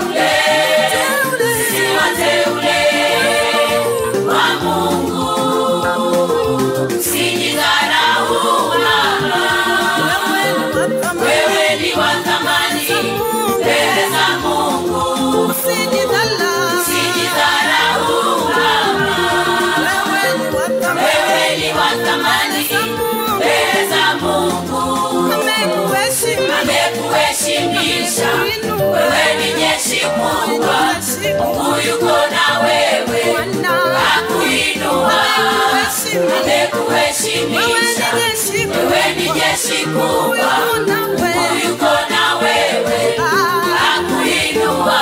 wateule, sisi ni wateule wa Mungu. Usijidharau mama, wewe ni wa thamani mbele za Mungu. Usijidharau mama, wewe ni wa thamani mbele za Mungu. Amekuheshimisha, wewe ni jeshi kubwa. Mungu yuko na wewe, akuinua. Amekuheshimisha, wewe ni jeshi kubwa. Mungu yuko na wewe, akuinua.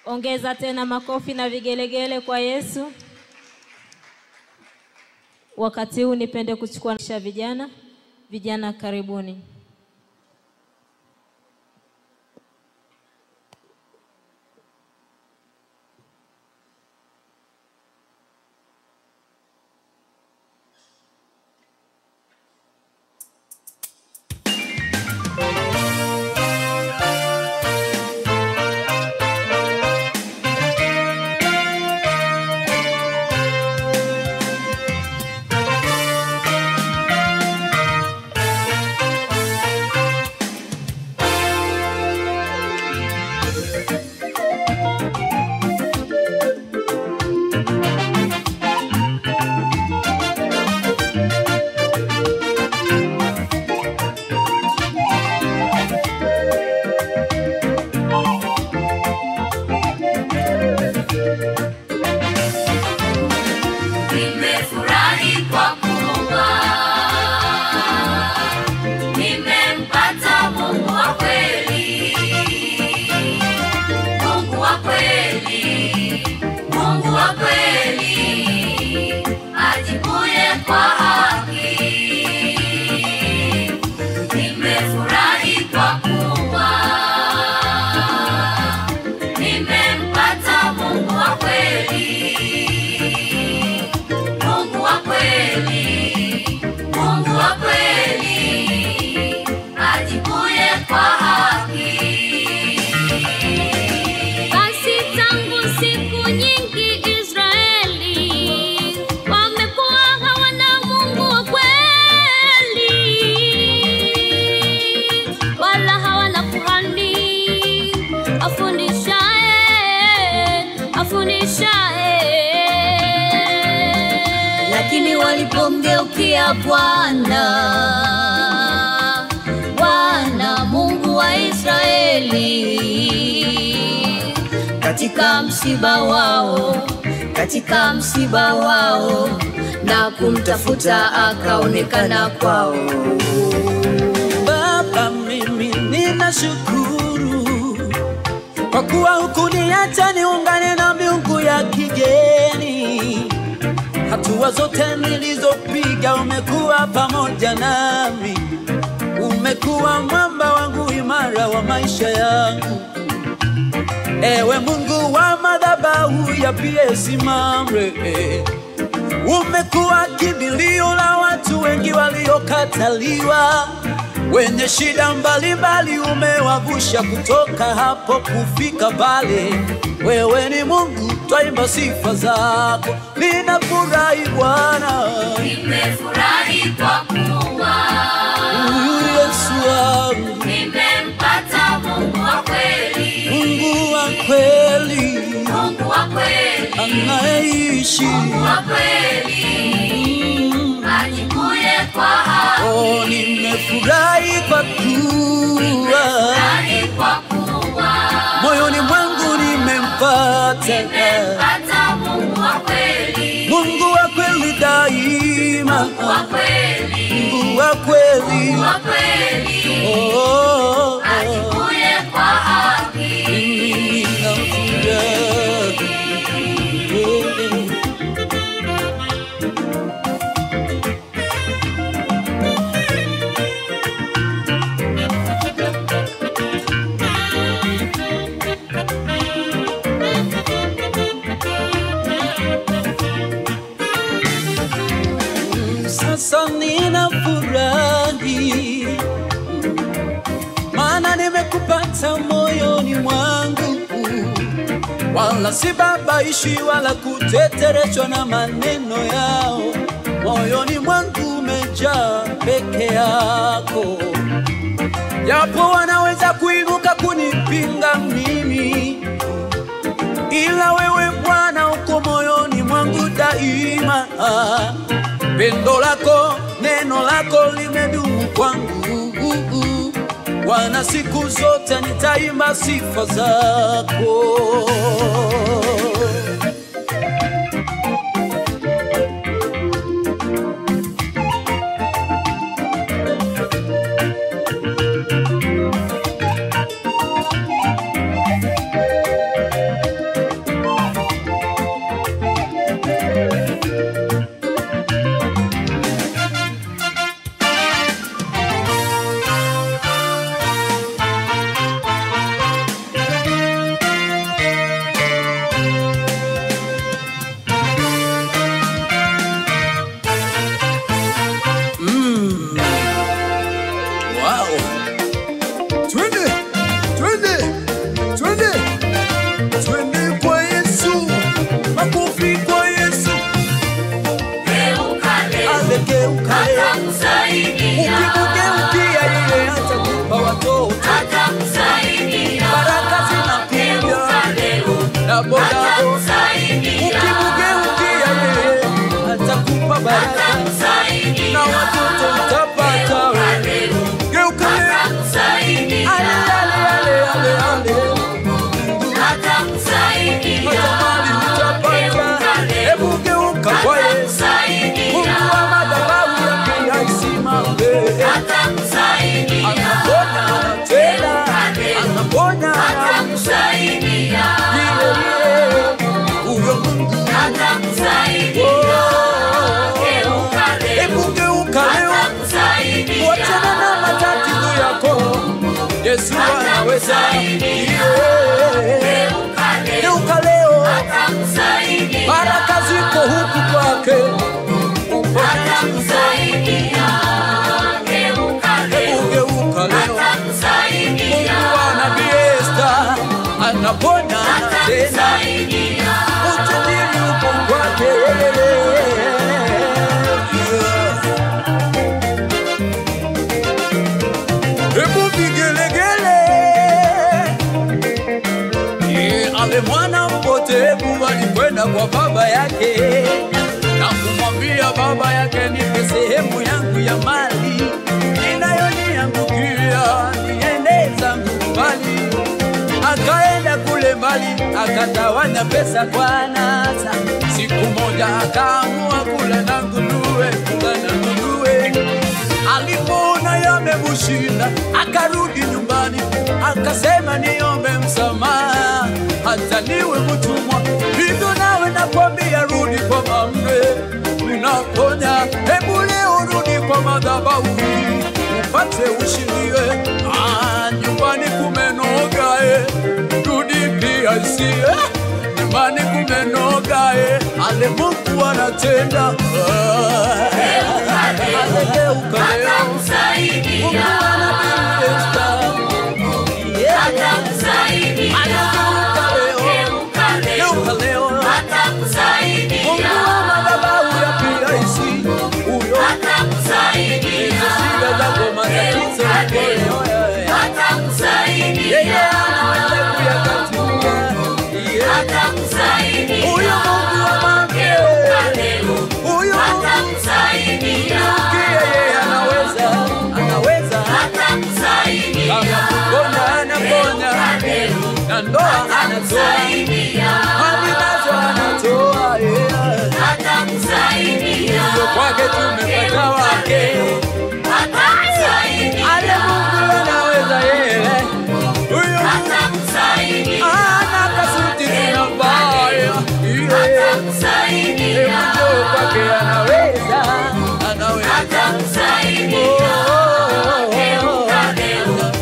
Ongeza tena makofi na vigelegele kwa Yesu. Wakati huu nipende kuchukua vijana karibuni. Lakini walipomgeukia Bwana Mungu wa Israeli, katika msiba wao na kumtafuta akaonekana kwao. Baba, mimi ninashukuru kwa kuwa hukuniacha niungane na miungu ya kigeni. Hatua zote nilizopiga umekuwa pamoja nami. Umekuwa mwamba wangu imara wa maisha yangu. Ewe Mungu wa madhabahu ya PS Mamre, umekuwa kimbilio la watu wengi waliokataliwa. wenye shida mbalimbali umewavusha kutoka hapo kufika pale. Wewe ni Mungu, twaimba sifa zako. Ninafurahi Bwana, nimefurahi kwa kuwa Yesu wangu nimempata Mungu wa kweli, Mungu wa kweli, Mungu wa kweli, anaishi, Mungu wa kweli, ajikuye kwa haki. oh, nimefurahi kwa kuwa, nimefurahi kwa kuwa moyoni mwangu nimempata Mungu wa kweli, Mungu wa kweli daima, Mungu wa kweli, Mungu wa kweli, Mungu wa kweli, oh, ajikuye kwa haki. ninafurahi. Sasa ninafurahi, maana nimekupata moyoni mwangu, wala sibabaishi wala kutetereshwa na maneno yao. Moyoni mwangu umejaa peke yako, japo wanaweza kuinuka kunipinga mimi, ila wewe Bwana uko moyoni mwangu daima. Pendo lako, neno lako limedumu kwangu, Bwana, siku zote nitaimba sifa zako. Na watoto mtapata, geuka leo, ale ale ale ale ale, hata mali mtapata. Hebu geuka kwa Yesu, Mungu wa madhabahu yake yasimame. Anaponya tena, anaponya huyo Mungu. Hebu geuka leo, wachana na matatizo yako, Yesu anaweza. Geuka leo, baraka ziko huku kwake. Hebu geuka leo, Mungu wa Nabii Esther anaponya tena, utajiri uko kwake. Hebu vigelegele, ale mwana mpotevu alikwenda kwa baba yake na kumwambia baba yake, nipe sehemu yangu ya mali inayoniangukia niende zangu mbali. Akaenda kule mbali, akatawanya pesa kwa anasa. Siku moja akaamua kula na nguruwe, kula na nguruwe. Alipoona yamemshinda, akarudi nyumbani, akasema niombe msamaha, hata niwe mtumwa. Hivyo nawe nakwambia, rudi kwa mamre, unaponya. Hebu leo rudi kwa madhabahu, upate ushindie. Nyumbani kumenoga, rudi pia isiye. Nyumbani kumenoga, ale Mungu anatenda. Geuka leo, Mungu za ndoa anatoa, hali nazo anatoa, atakusaidia. kwake tumepata wake, atakusaidia. ale Mungu anaweza yeye, huyo atakusaidia. ana kasuti na mbaya, atakusaidia. Mungu kwake anaweza, anaweza, atakusaidia.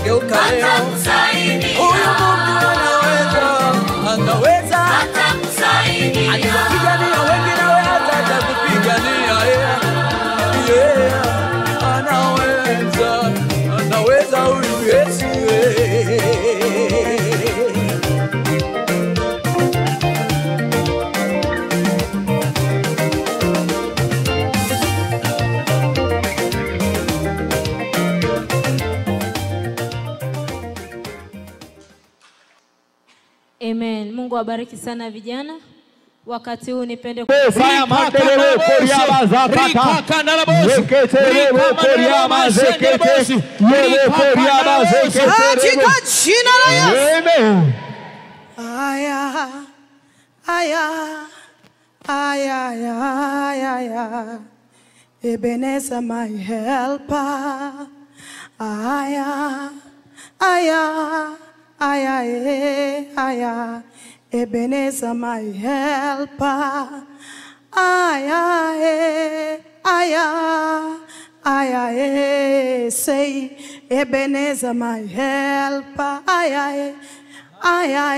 geuka leo, atakusaidia. huyo Mungu anaweza, anaweza, atakusaidia. anapigania wengine, wewe atakupigania, anaweza, anaweza huyu Yesu. Amen. Mungu awabariki sana vijana. Wakati huu nipende Faya makelele Koryama Zakata. Zekete Koryama Zekete. Yele Koryama Zekete. Katika jina la Yesu. Amen. Aya, aya, aya, aya, aya. Ebenezer my helper. Aya, aya, aya, aya. Ebenezer my helper. Aya, aya, aya, say Ebenezer my helper. Aya, aya,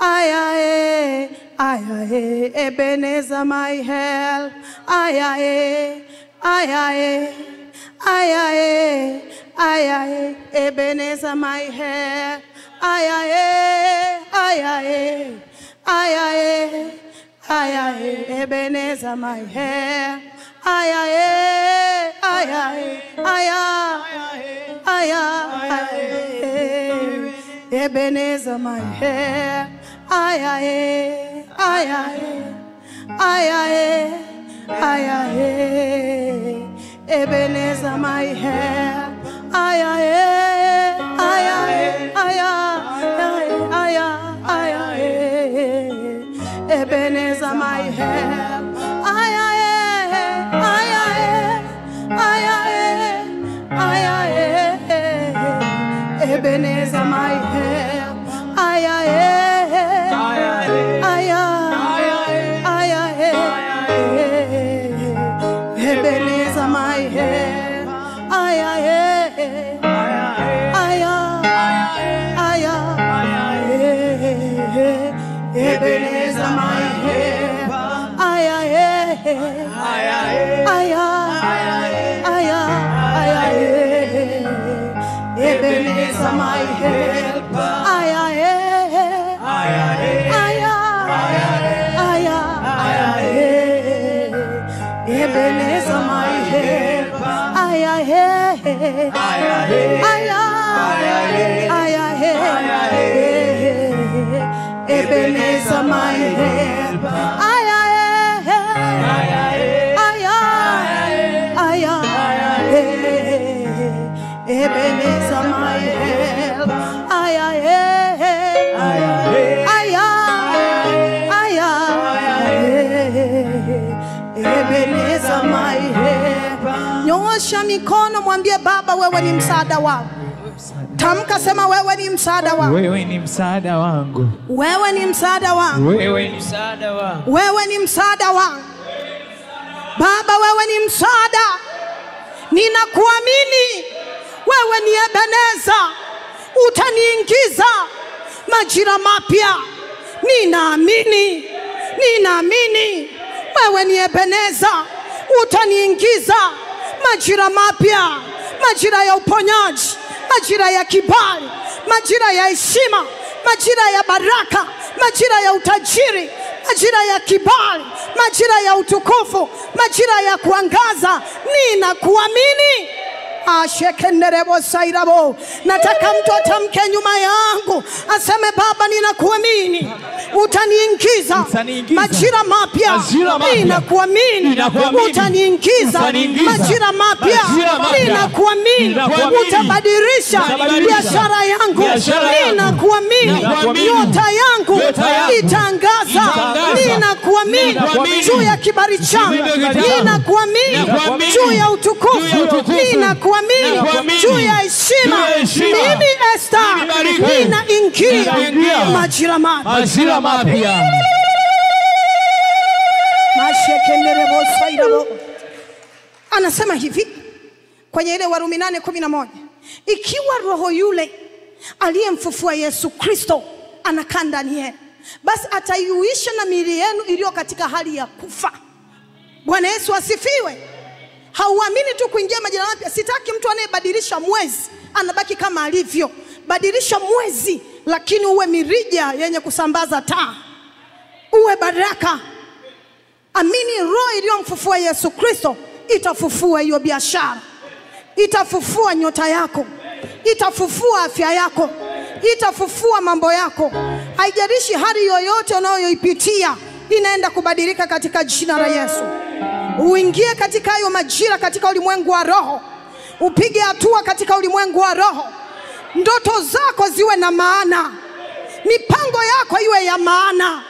aya, aya, Ebenezer my help. Aya, aya, aya, aya, Ebenezer my help. Aya, aya, aya, aya, Ebenezer my help. Aya, aya, aya, aya, Ebenezer my help. Aya, aya, aya, aya, Ebenezer my help. Aya, aya, aya, aya, Ebenezer my help. Aya, aya, aya, Ebenezer my help. Aya, aya, Ebenezer my help. Aya, Ebenezer my help. Aya, Ebenezer my help. Aya, Ebenezer my help. Aya, Ebenezer my help. Aya, Ebenezer my help. Aya, Ebenezer my help. Nyoosha mikono, mwambie Baba, wewe ni msaada wangu. Tamka, sema wewe ni msaada wangu. Wewe ni msaada wangu. Wewe ni msaada wangu. Wewe ni msaada wangu. Wewe ni msaada wangu. Baba, wewe ni msaada. Ninakuamini. Wewe ni Ebenezer. Utaniingiza majira mapya. Ninaamini. Wewe ni Ebenezer. Utaniingiza majira mapya. Majira ya uponyaji, majira ya kibali, majira ya heshima, majira ya baraka, majira ya utajiri, majira ya kibali, majira ya utukufu, majira ya kuangaza. Ninakuamini. Ashekenderebo sairabo. Nataka mtu atamke nyuma yangu aseme, Baba ninakuamini utaniingiza majira mapya. Ninakuamini utaniingiza majira mapya. Ninakuamini utabadilisha biashara yangu. Ninakuamini nyota yangu itangaza. Ninakuamini juu ya kibali changu. Ninakuamini juu ya utukufu. Ninakuamini juu ya heshima. Mimi Esther ninaingia majira mapya. Anasema hivi kwenye ile Warumi 8:11, ikiwa roho yule aliyemfufua Yesu Kristo anakaa ndani yenu, basi ataiuisha na miili yenu iliyo katika hali ya kufa. Bwana Yesu asifiwe. Hauamini tu kuingia majira mapya. Sitaki mtu anayebadilisha mwezi anabaki kama alivyo. Badilisha mwezi, lakini uwe mirija yenye kusambaza taa, uwe baraka. Amini roho iliyomfufua Yesu Kristo itafufua hiyo biashara, itafufua nyota yako, itafufua afya yako, itafufua mambo yako. Haijalishi hali yoyote unayoipitia, inaenda kubadilika katika jina la Yesu. Uingie katika hayo majira, katika ulimwengu wa roho. Upige hatua katika ulimwengu wa roho. Ndoto zako ziwe na maana, mipango yako iwe ya maana.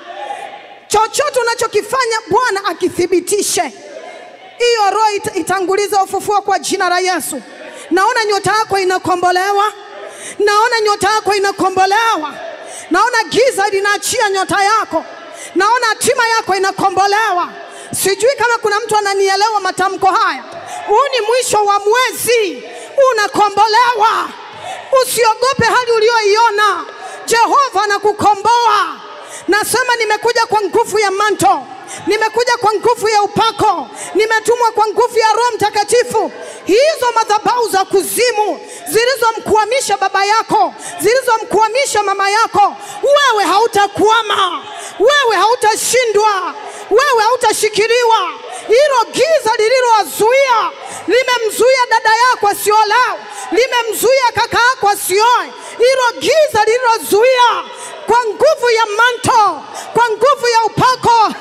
Chochote unachokifanya Bwana akithibitishe. Hiyo roho itanguliza ufufuo kwa jina la Yesu. Naona nyota yako inakombolewa. Naona nyota yako inakombolewa. Naona giza linaachia nyota yako. Naona hatima yako inakombolewa. Sijui kama kuna mtu ananielewa matamko haya. Huu ni mwisho wa mwezi, unakombolewa. Usiogope hali ulioiona. Jehova anakukomboa. Nasema nimekuja kwa nguvu ya manto. Nimekuja kwa nguvu ya upako. Nimetumwa kwa nguvu ya Roho Mtakatifu. Hizo madhabahu za kuzimu zilizomkwamisha baba yako, zilizomkwamisha mama yako, wewe hautakwama. Wewe hautashindwa. Wewe hautashikiliwa. Hilo giza lililowazuia, limemzuia dada yako asiolewe, limemzuia kaka yako asioe. Hilo giza lililozuia, kwa nguvu ya manto, kwa nguvu ya upako,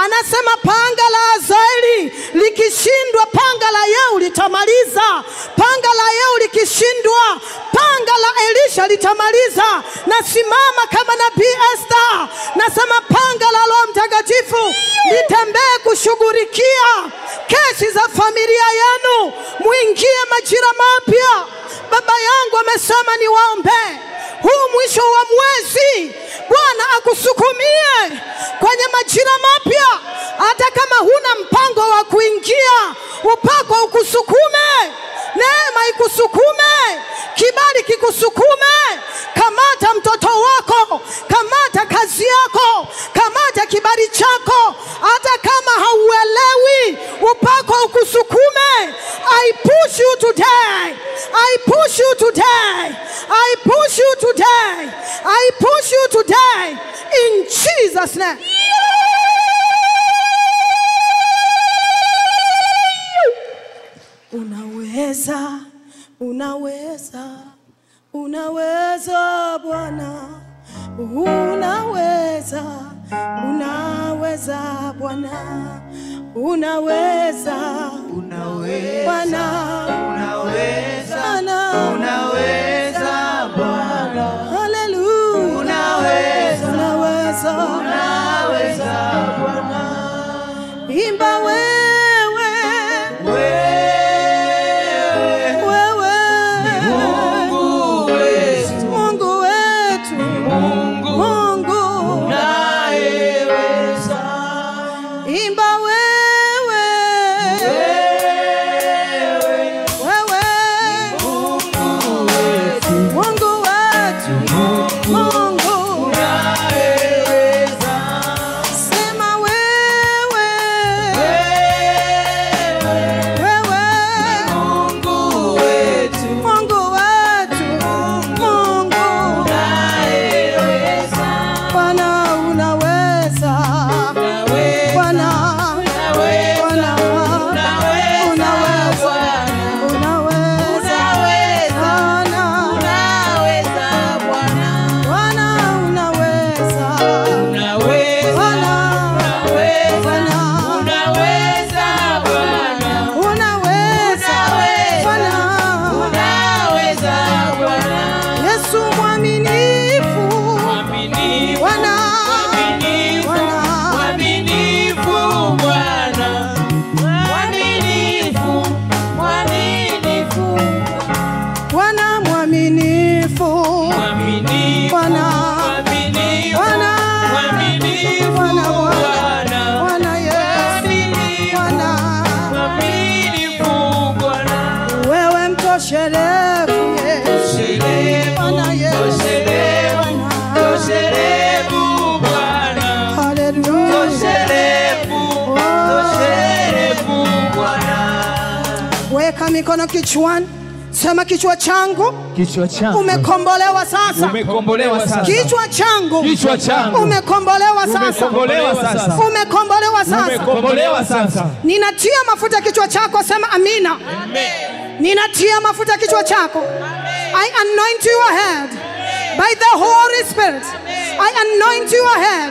anasema panga la Hazaeli likishindwa, panga la Yehu litamaliza. Panga la Yehu likishindwa, panga la Elisha litamaliza. Nasimama kama nabii Esther, nasema panga la Roho Mtakatifu litembee kushughulikia kesi za familia yenu. Muingie majira mapya. Baba yangu amesema niwaombe huu mwisho wa mwezi, Bwana akusukumie kwenye majira mapya. Hata kama huna mpango wa kuingia, upako ukusukume, neema ikusukume, kibali kikusukume. Kamata mtoto wako, kamata kazi yako, kamata kibali chako. Hata kama hauelewi, upako ukusukume. I push you today. I push you today. I push you today. I push you today. In Jesus' name. Unaweza, unaweza, unaweza Bwana. Unaweza, unaweza Bwana. Unaweza, unaweza Bwana. Unaweza, unaweza Bwana. Hallelujah. Unaweza, unaweza, unaweza Bwana. Imba wewe. Weka mikono kichwani. Sema kichwa changu. Kichwa changu. Umekombolewa sasa. Umekombolewa sasa. Kichwa changu. Kichwa changu. Umekombolewa sasa. Umekombolewa sasa. Umekombolewa sasa. Umekombolewa sasa. Ninatia mafuta kichwa chako. Sema amina. Amen. Ninatia mafuta kichwa chako. I anoint your head by the Holy Spirit. I anoint your head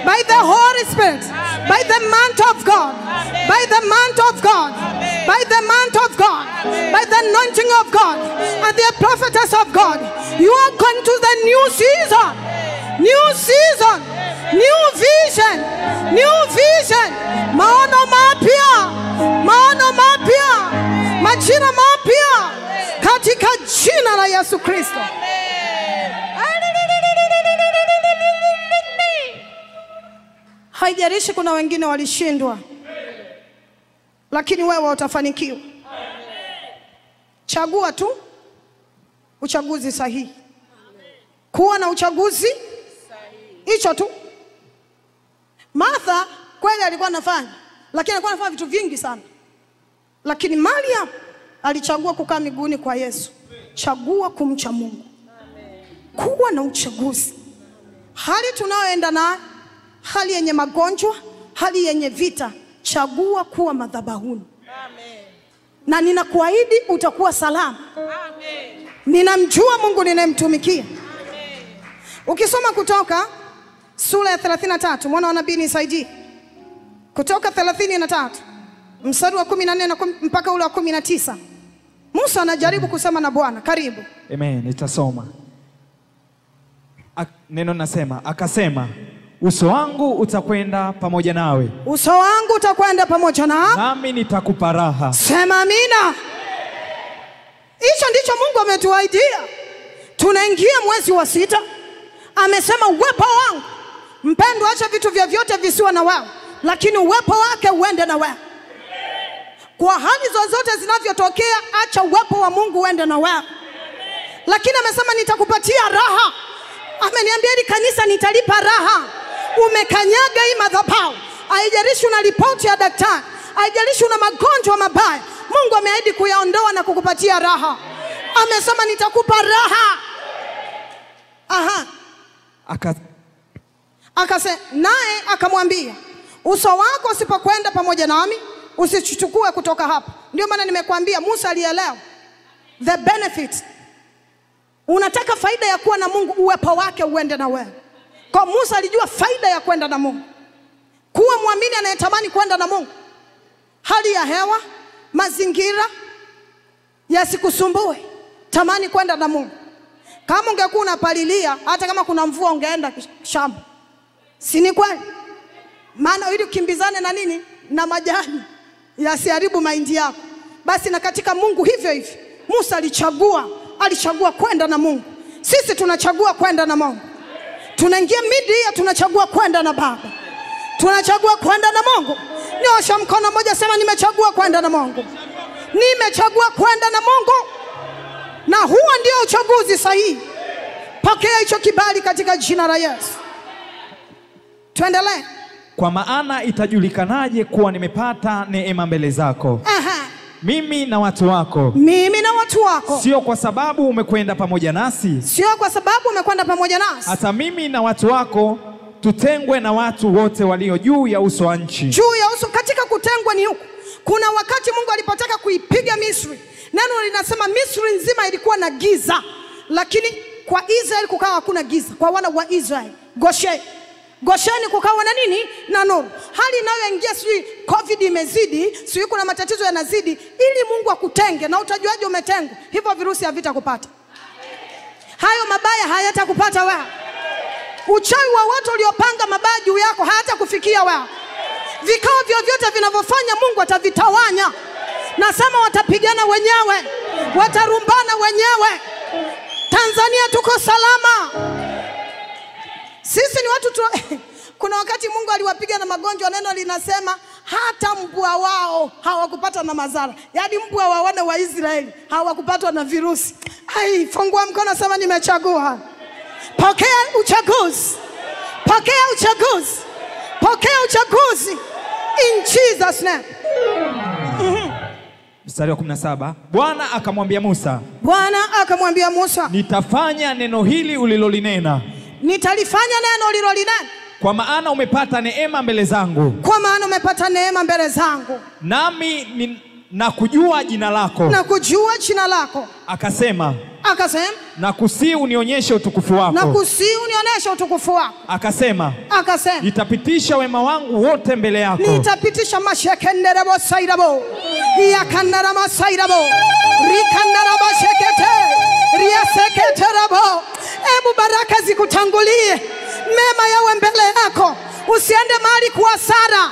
by the Holy Spirit. By the mantle of God. By the mantle of God. By the mantle of God. By the anointing of God. And the prophetess of God. You are going to the new season. New season. New vision. New vision. Maono mapya. Maono mapya. Majira mapya. Katika jina la Yesu Kristo. Haijalishi kuna wengine walishindwa, lakini wewe utafanikiwa. Chagua tu uchaguzi sahihi. Kuwa na uchaguzi hicho tu. Martha kweli alikuwa anafanya, lakini alikuwa anafanya vitu vingi sana. Lakini Mariam alichagua kukaa miguuni kwa Yesu. Chagua kumcha Mungu. Kuwa na uchaguzi. Hali tunayoenda nayo, hali yenye magonjwa, hali yenye vita, chagua kuwa madhabahuni. Amen. Na ninakuahidi utakuwa salama. Amen. Ninamjua Mungu ninayemtumikia. Amen. Ukisoma Kutoka sura ya 33, mwana wa nabii nisaidie. Kutoka 33 mstari wa 14 mpaka ule wa 19. Musa anajaribu kusema na Bwana. Karibu. Amen, nitasoma. Neno nasema, akasema, uso wangu utakwenda pamoja nawe. Uso wangu utakwenda pamoja nawe. Nami nitakupa raha. Sema amina. Hicho ndicho Mungu ametuahidia. Tunaingia mwezi wa 6. Amesema uwepo wangu. Mpendwa, acha vitu vya vyote visiwe na wewe, lakini uwepo wake uende na wewe. Kwa hali zozote zinavyotokea, acha uwepo wa Mungu uende na wewe. Lakini amesema nitakupatia raha. Ameniambia hili kanisa nitalipa raha. Umekanyaga hii madhabahu. Haijalishi una ripoti ya daktari, haijalishi una magonjwa mabaya, Mungu ameahidi kuyaondoa na kukupatia raha. Amesema nitakupa raha. Aha. Akasema naye akamwambia, uso wako usipokwenda pamoja nami, usichukue kutoka hapa. Ndio maana nimekuambia Musa alielewa the benefit. Unataka faida ya kuwa na Mungu, uwepo wake uende na wewe. Kwa Musa alijua faida ya kwenda na Mungu. Kuwa muamini anayetamani kwenda na Mungu. Hali ya hewa, mazingira yasikusumbue. Tamani kwenda na Mungu. Kama ungekuwa unapalilia, hata kama kuna mvua ungeenda shamba. Si ni kweli? Maana ili ukimbizane na nini? Na majani yasiharibu mahindi yako. Basi na katika Mungu hivyo hivyo. Musa alichagua kwenda na Mungu. Sisi tunachagua kwenda na Mungu. Tunaingia media, tunachagua kwenda na Baba. Tunachagua kwenda na Mungu. Nyosha mkono mmoja, sema nimechagua kwenda na Mungu. Nimechagua kwenda na Mungu. Na huo ndio uchaguzi sahihi. Pokea hicho kibali katika jina la Yesu. Tuendelee. Kwa maana itajulikanaje kuwa nimepata neema mbele zako? Aha. Mimi na watu wako. Mimi na watu wako. Sio kwa sababu umekwenda pamoja nasi. Sio kwa sababu umekwenda pamoja nasi. Hata mimi na watu wako tutengwe na watu wote walio juu ya uso wa nchi. Juu ya uso. Katika kutengwa ni huku. Kuna wakati Mungu alipotaka kuipiga Misri, neno linasema Misri nzima ilikuwa na giza, lakini kwa Israeli kukawa hakuna giza. Kwa wana wa Israeli, Gosheni kukawa na nini? Na nuru. Hali inayoingia sijui COVID imezidi, sijui kuna matatizo yanazidi, ili Mungu akutenge. Na utajuaje umetengwa? Hivyo virusi havitakupata. Hayo mabaya hayatakupata wewe. Uchawi wa watu uliopanga mabaya juu yako hayatakufikia wewe. Vikao vyovyote vinavyofanya Mungu atavitawanya. Nasema watapigana wenyewe, watarumbana wenyewe. Tanzania tuko salama. Sisi ni watu kuna wakati Mungu aliwapiga na magonjwa, neno linasema hata mbwa wao hawakupata na madhara. Yaani mbwa wa wana wa Israeli hawakupatwa na virusi. Fungua mkono, sema nimechagua. Pokea uchaguzi. uchaguzi in Jesus name. Mstari wa 17. Bwana akamwambia Musa, Bwana akamwambia Musa, nitafanya neno hili ulilolinena, nitalifanya neno ulilolinena, kwa maana umepata neema mbele zangu, kwa maana umepata neema mbele zangu, nami na kujua jina lako. na kujua jina lako. Akasema, na kusihi unionyeshe utukufu wako. na kusihi unionyeshe utukufu wako. Akasema, nitapitisha wema wangu wote mbele yako. Nitapitisha mashekenderebo sairabo, yakandarama sairabo, rikandaraba shekete, riaseketerabo. Ebu baraka zikutangulie, mema yawe mbele yako, usiende mahali kwa hasara.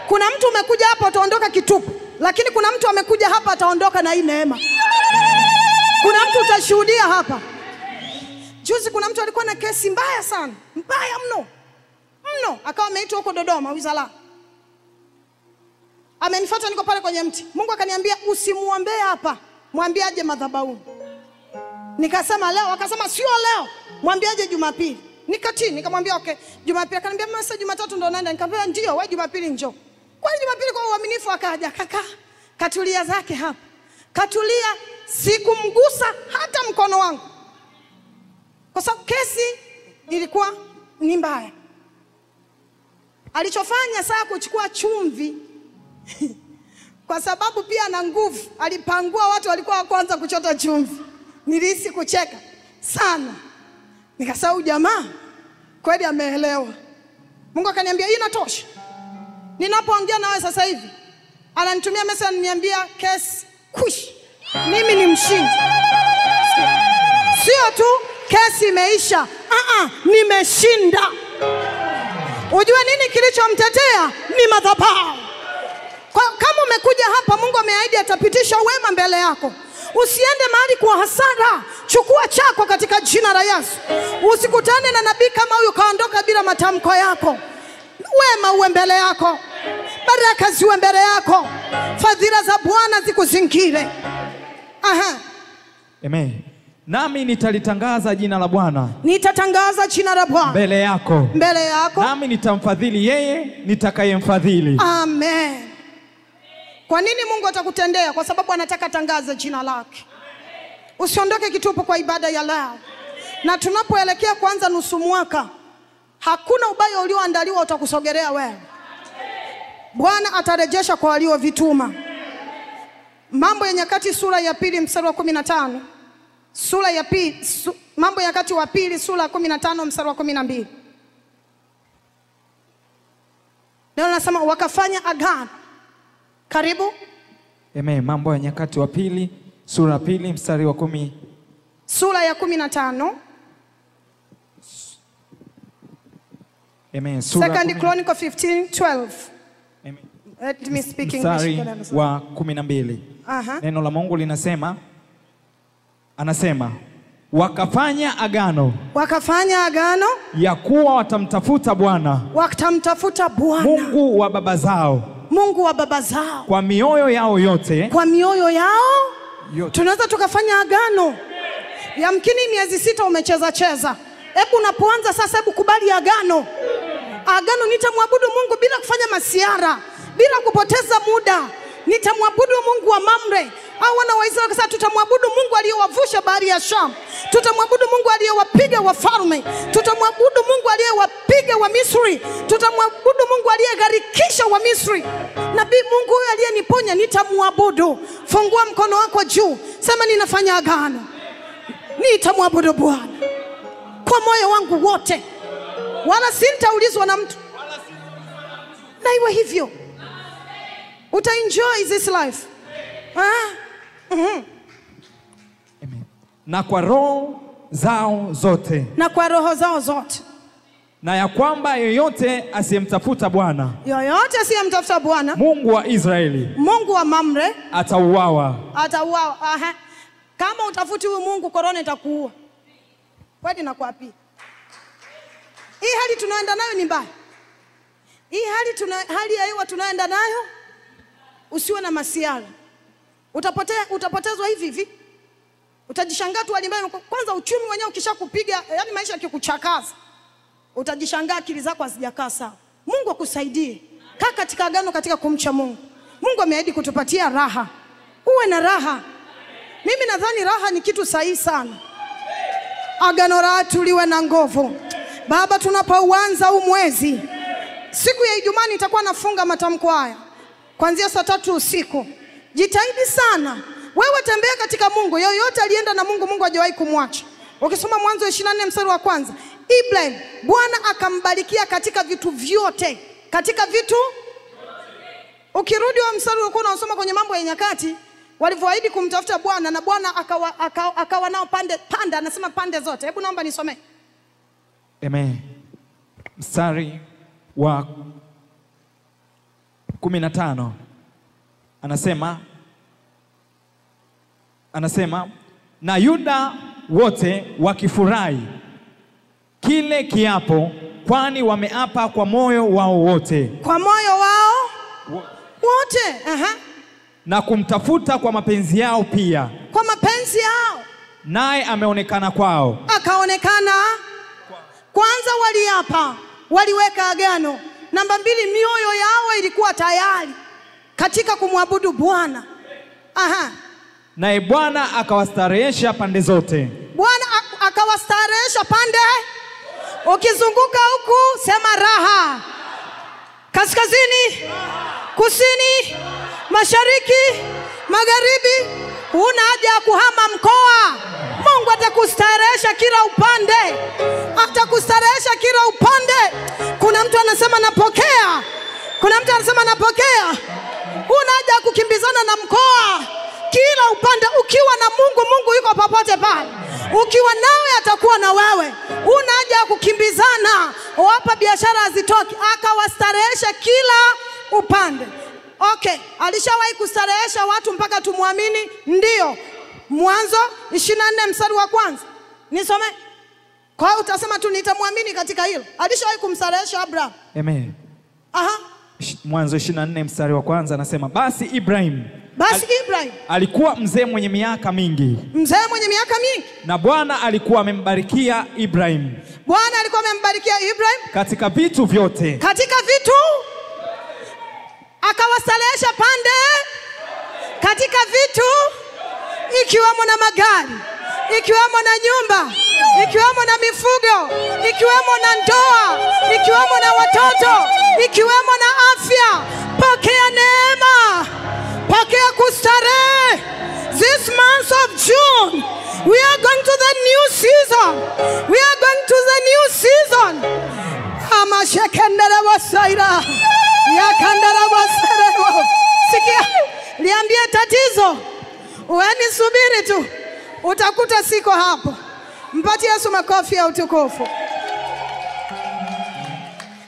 Kuna mtu umekuja hapa utaondoka kitupu, lakini kuna mtu amekuja hapa ataondoka na hii neema. Kuna mtu utashuhudia hapa. Juzi kuna mtu alikuwa na kesi mbaya sana, mbaya mno mno, akawa ameitwa huko Dodoma wizara. Amenifuata, niko pale kwenye mti. Mungu akaniambia usimuombee hapa, mwambie aje madhabahuni. Nikasema leo, akasema sio leo, mwambie aje Jumapili. Nikatii, nikamwambia okay Jumapili. Akaniambia mama sasa Jumatatu ndo naenda. Nikamwambia ndio, wewe Jumapili njoo. Kwa Jumapili kwa uaminifu akaja, katulia zake hapa. Katulia, sikumgusa hata mkono wangu, kwa sababu kesi ilikuwa ni mbaya. Alichofanya saa kuchukua chumvi kwa sababu pia na nguvu, alipangua watu walikuwa wa kwanza kuchota chumvi. Nilihisi kucheka sana, nikasahau jamaa kweli ameelewa. Mungu akaniambia hii inatosha. Ninapoongea nawe sasa hivi ananitumia message ananiambia kesi kush, mimi ni mshindi. Sio tu kesi imeisha, nimeshinda. Ujue nini kilichomtetea? Ni madhabahu. Kama umekuja hapa, Mungu ameahidi atapitisha wema mbele yako. Usiende mahali kwa hasara, chukua chako katika jina la Yesu. Usikutane na nabii kama huyu kaondoka bila matamko yako. Wema uwe mbele yako, baraka ziwe mbele yako, fadhila za Bwana zikuzingire. Amen. Nami nitalitangaza jina la Bwana. Nitatangaza jina la Bwana mbele yako. Nami nitamfadhili yeye nitakayemfadhili. Amen. Kwa nini Mungu atakutendea? Kwa sababu anataka tangaza jina lake. Usiondoke kitupu kwa ibada ya leo. Na tunapoelekea kwanza nusu mwaka, hakuna ubaya ulioandaliwa utakusogelea wewe. Bwana atarejesha kwa waliovituma. Mambo ya Nyakati sura ya 2 mstari wa 15. Sura ya 2, Mambo ya Nyakati wa 2 sura ya 15 mstari wa 12. Ndio nasema wakafanya agano. Karibu. Amen. Mambo ya Nyakati wa 2 sura ya 2 mstari wa 10. Sura ya 15. Amen. Second Chronicle 15:12. Amen. Let me speak English. Mstari wa 12. Neno la Mungu linasema, anasema wakafanya agano. Wakafanya agano ya kuwa watamtafuta Bwana. Watamtafuta Bwana, Mungu wa baba zao. Mungu wa baba zao. Kwa mioyo yao yote. Kwa mioyo yao yote. Tunaweza tukafanya agano. Yamkini miezi 6 umecheza cheza. Hebu unapoanza sasa, hebu kubali agano. Agano, nitamwabudu Mungu bila kufanya masiara, bila kupoteza muda. Nitamwabudu Mungu wa Mamre. Au wana wa Israeli wakasema tutamwabudu Mungu aliyewavusha bahari ya Shamu. Tutamwabudu Mungu aliyewapiga wafalme. Tutamwabudu Mungu aliyewapiga wa Misri. Tutamwabudu Mungu aliyegharikisha wa Misri. Nabii, Mungu huyu aliyeniponya nitamwabudu. Fungua mkono wako juu, sema ninafanya agano. Nitamwabudu Bwana kwa moyo wangu wote, wala sintaulizwa na mtu. Na iwe hivyo, utaenjoy this life. Amen. Na kwa roho zao zote. Na kwa roho zao zote. Na ya kwamba yeyote asiyemtafuta Bwana. Yoyote asiyemtafuta Bwana, Mungu wa Israeli, Mungu wa Mamre, atauawa. Atauawa. Kama utafuti huyu Mungu, korona itakuua. Kwani nakuapia. Hii hali tunaenda nayo ni mbaya. Hii hali ya hewa tunaenda nayo, usiwe na masiara. Utapotezwa hivi hivi. Utajishangaa tu alimbaye kwanza uchumi wenyewe ukishakupiga, yani maisha yakikuchakaza. Utajishangaa akili zako hazijakaa sawa. Mungu akusaidie. Kaa katika agano, katika kumcha Mungu. Mungu ameahidi kutupatia raha. Uwe na raha. Mimi nadhani raha ni kitu sahihi sana. Agano la tuliwe na nguvu. Baba, tunapouanza huu mwezi, siku ya Ijumaa nitakuwa nafunga matamko haya kuanzia saa 3 usiku. Jitahidi sana. Wewe tembea katika Mungu. Yoyote alienda na Mungu, Mungu hajawahi kumwacha. Ukisoma Mwanzo 24 mstari wa 1, Ibrahim Bwana akambarikia katika vitu vyote. Katika vitu. Ukirudi wa mstari ulikuwa unasoma kwenye Mambo ya Nyakati, walivyoahidi kumtafuta Bwana na Bwana akawa nao pande, anasema pande zote. Hebu naomba nisome. Amen. Mstari wa 15 anasema na Yuda wote wakifurahi kile kiapo, kwani wameapa kwa moyo wao wote. Kwa moyo wao wote. Na kumtafuta kwa mapenzi yao pia. Kwa mapenzi yao. Naye ameonekana kwao. Akaonekana. Kwanza waliapa, waliweka agano. Namba 2, mioyo yao ilikuwa tayari katika kumwabudu Bwana. Naye Bwana akawastarehesha pande zote. Bwana akawastarehesha pande. Ukizunguka huku sema raha. Kaskazini, kusini, mashariki, magharibi, huna haja ya kuhama mkoa. Mungu atakustarehesha kila upande. Atakustarehesha kila upande. Kuna mtu anasema napokea. Kuna mtu anasema napokea. Huna haja ya kukimbizana na mkoa. Kila upande ukiwa na Mungu, Mungu yuko popote pale. Ukiwa nawe atakuwa na wewe. Huna haja ya kukimbizana. Wapa biashara hazitoki. Akawastarehesha kila upande. Okay, alishawahi kustarehesha watu mpaka tumwamini? Ndio. Mwanzo 24 mstari wa 1. Nisome. Kwa hiyo utasema tu nitamwamini katika hilo. Alishawahi kumstarehesha Abraham. Amen. Mwanzo 24 mstari wa 1 anasema basi Ibrahim alikuwa mzee mwenye miaka mingi. Mzee mwenye miaka mingi. Na Bwana alikuwa amembarikia Ibrahim. Bwana alikuwa amembarikia Ibrahim katika vitu vyote. Katika vitu. Akawastarehesha pande. Katika vitu. Ikiwemo na magari, ikiwemo na nyumba, ikiwemo na mifugo, ikiwemo na ndoa, ikiwemo na watoto, ikiwemo na afya. Pokea neema. Pokea kustarehe. This month of June, we are going to the new season. We are going to the new season. Amashekendera wasaira. Yakandara wasaira. Sikia, liambie tatizo. Ueni subiri tu. Utakuta siko hapo. Mpatie Yesu makofi ya utukufu.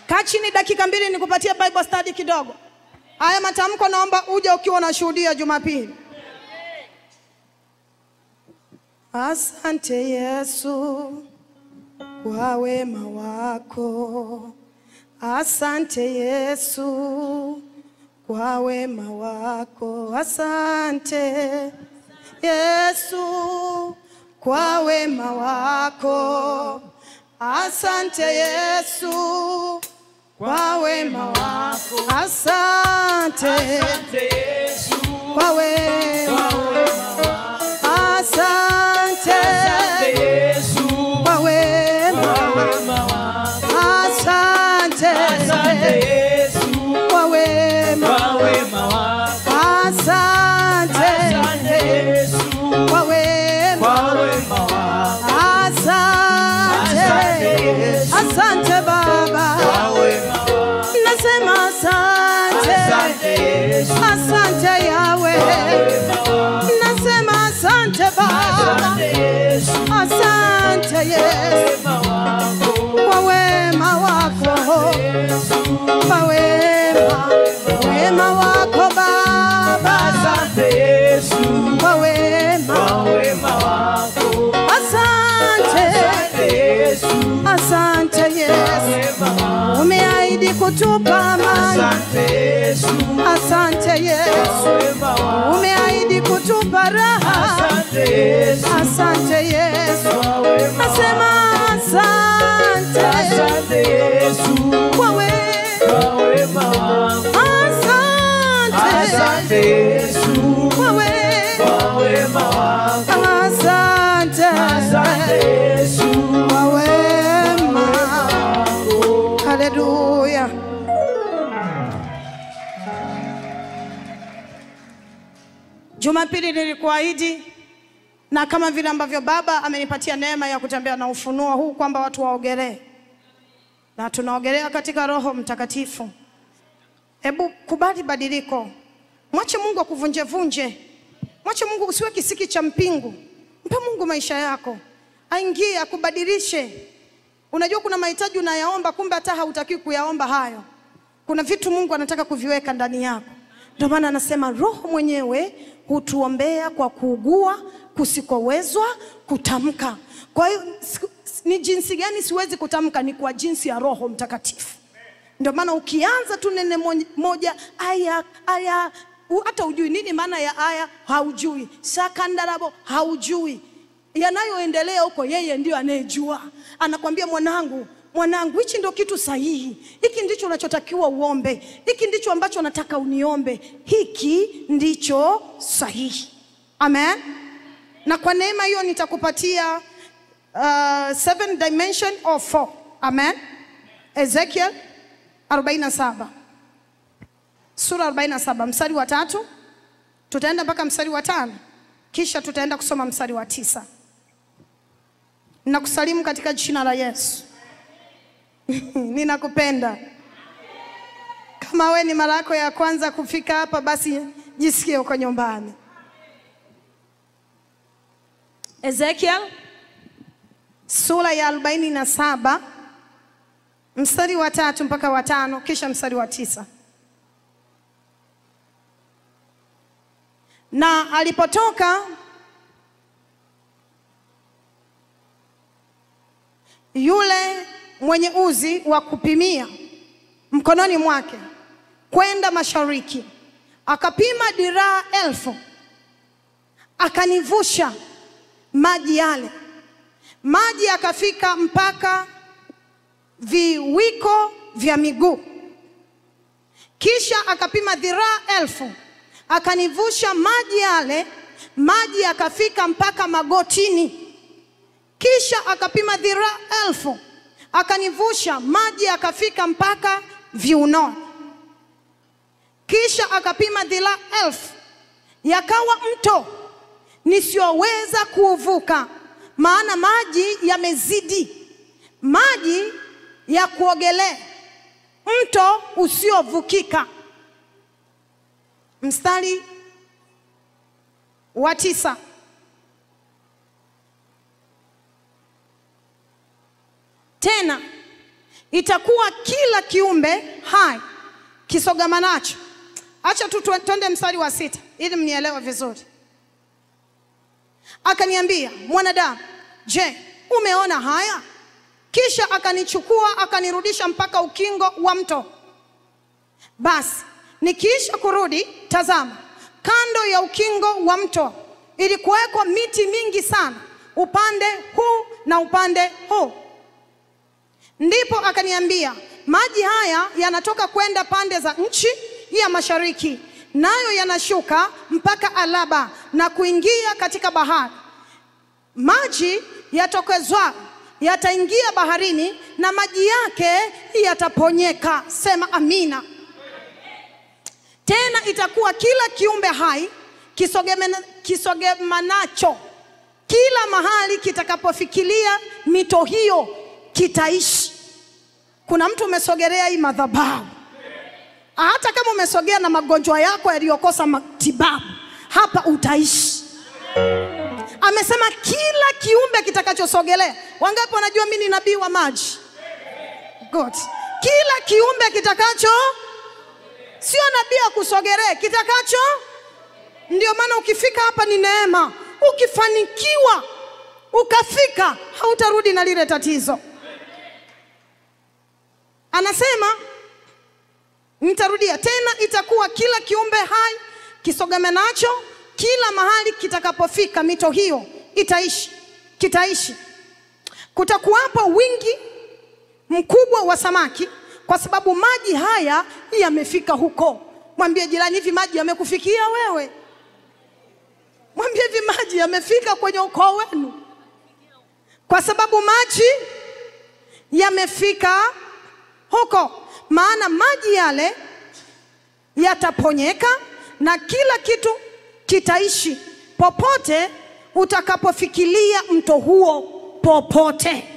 Kaa chini dakika 2 nikupatie Bible study kidogo. Haya matamko naomba uje ukiwa unashuhudia Jumapili. Asante Yesu kwa wema wako. Asante Yesu kwa wema wako. Asante Yesu kwa wema wako. Asante Yesu kwa wema wako. Asante Yesu kwa wema wako. Asante Yesu kwa wema wako. Asante Yesu kwa wema wako. Asante Yesu kwa wema wako. Asante Baba. Nasema asante. Asante Yahweh. Nasema asante Baba. Asante Yesu kwa wema wako. Kwa wema wako Baba. Asante Yesu kwa wema wako. Asante Yesu. Asante Yesu. Umeahidi kutupa amani. Asante Yesu. Asante Yesu. Umeahidi kutupa raha. Asante Yesu. Asante Yesu. Nasema asante. Asante Yesu. Kwa wema Haleluya. Jumapili nilikuahidi, na kama vile ambavyo Baba amenipatia neema ya kutembea na ufunuo huu kwamba watu waogelee, na tunaogelea katika Roho Mtakatifu. Hebu kubali badiliko. Mwache Mungu akuvunje vunje. Mwache Mungu, usiwe kisiki cha mpingu. Mpe Mungu maisha yako, aingie akubadilishe. Unajua kuna mahitaji unayaomba, kumbe hata hautaki kuyaomba hayo. Kuna vitu Mungu anataka kuviweka ndani yako. Ndio maana anasema Roho mwenyewe hutuombea kwa kuugua kusikowezwa kutamka. Kwa hiyo ni jinsi gani siwezi kutamka? Ni kwa jinsi ya Roho Mtakatifu. Ndio maana ukianza tu nene moja, aya hata ujui nini maana ya aya, haujui. Sakandarabo, haujui. Yanayoendelea huko yeye ndio anayejua. Anakuambia mwanangu, hichi ndio kitu sahihi. Hiki ndicho unachotakiwa uombe. Hiki ndicho ambacho nataka uniombe. Hiki ndicho sahihi. Amen. Na kwa neema hiyo nitakupatia 7 dimension of 4. Amen. Ezekiel 47. Sura 47 mstari wa 3. Tutaenda mpaka mstari wa 5. Kisha tutaenda kusoma mstari wa 9. Ninakusalimu katika jina la Yesu. Ninakupenda. Kama we ni mara yako ya kwanza kufika hapa, basi jisikie uko nyumbani. Ezekiel sura ya 47 mstari wa 3 mpaka wa 5, kisha mstari wa 9. Na alipotoka yule mwenye uzi wa kupimia mkononi mwake kwenda mashariki, akapima diraa 1000, akanivusha maji yale. Maji akafika mpaka viwiko vya miguu. Kisha akapima diraa 1000, akanivusha maji yale. Maji akafika mpaka magotini. Kisha akapima diraa 1000, akanivusha maji akafika mpaka viunoni. Kisha akapima diraa 1000, yakawa mto nisioweza kuuvuka, maana maji yamezidi, maji ya kuogelea, mto usiovukika. Mstari wa 9. Tena itakuwa kila kiumbe hai kisogamanacho. Acha tu twende mstari wa 6 ili mnielewe vizuri. Akaniambia, mwanadamu, je, umeona haya? Kisha akanichukua akanirudisha mpaka ukingo wa mto. Basi nikiisha kurudi, tazama, kando ya ukingo wa mto ilikuweko miti mingi sana, upande huu na upande huu. Ndipo akaniambia, maji haya yanatoka kwenda pande za nchi ya mashariki, nayo yanashuka mpaka Alaba na kuingia katika bahari. Maji yatokezwa yataingia baharini na maji yake yataponyeka. Sema amina. Tena itakuwa kila kiumbe hai kisogemanacho kila mahali kitakapofikilia mito hiyo kitaishi. Kuna mtu umesogelea hii madhabahu, hata kama umesogea na magonjwa yako yaliyokosa matibabu, hapa utaishi. Amesema kila kiumbe kitakachosogelea. Wangapi wanajua mimi ni nabii wa maji? Good. Kila kiumbe kitakacho, sio nabii wa kusogelea, kitakacho. Ndio maana ukifika hapa ni neema. Ukifanikiwa ukafika, hautarudi na lile tatizo. Anasema, nitarudia tena, itakuwa kila kiumbe hai kisogamanacho kila mahali kitakapofika mito hiyo kitaishi. Kutakuwapo wingi mkubwa wa samaki, kwa sababu maji haya yamefika huko. Mwambie jirani, hivi maji yamekufikia wewe? Mwambie, hivi maji yamefika kwenye ukoo wenu? Kwa sababu maji yamefika huko. huko, maana maji yale yataponyeka na kila kitu kitaishi popote utakapofikiria mto huo popote.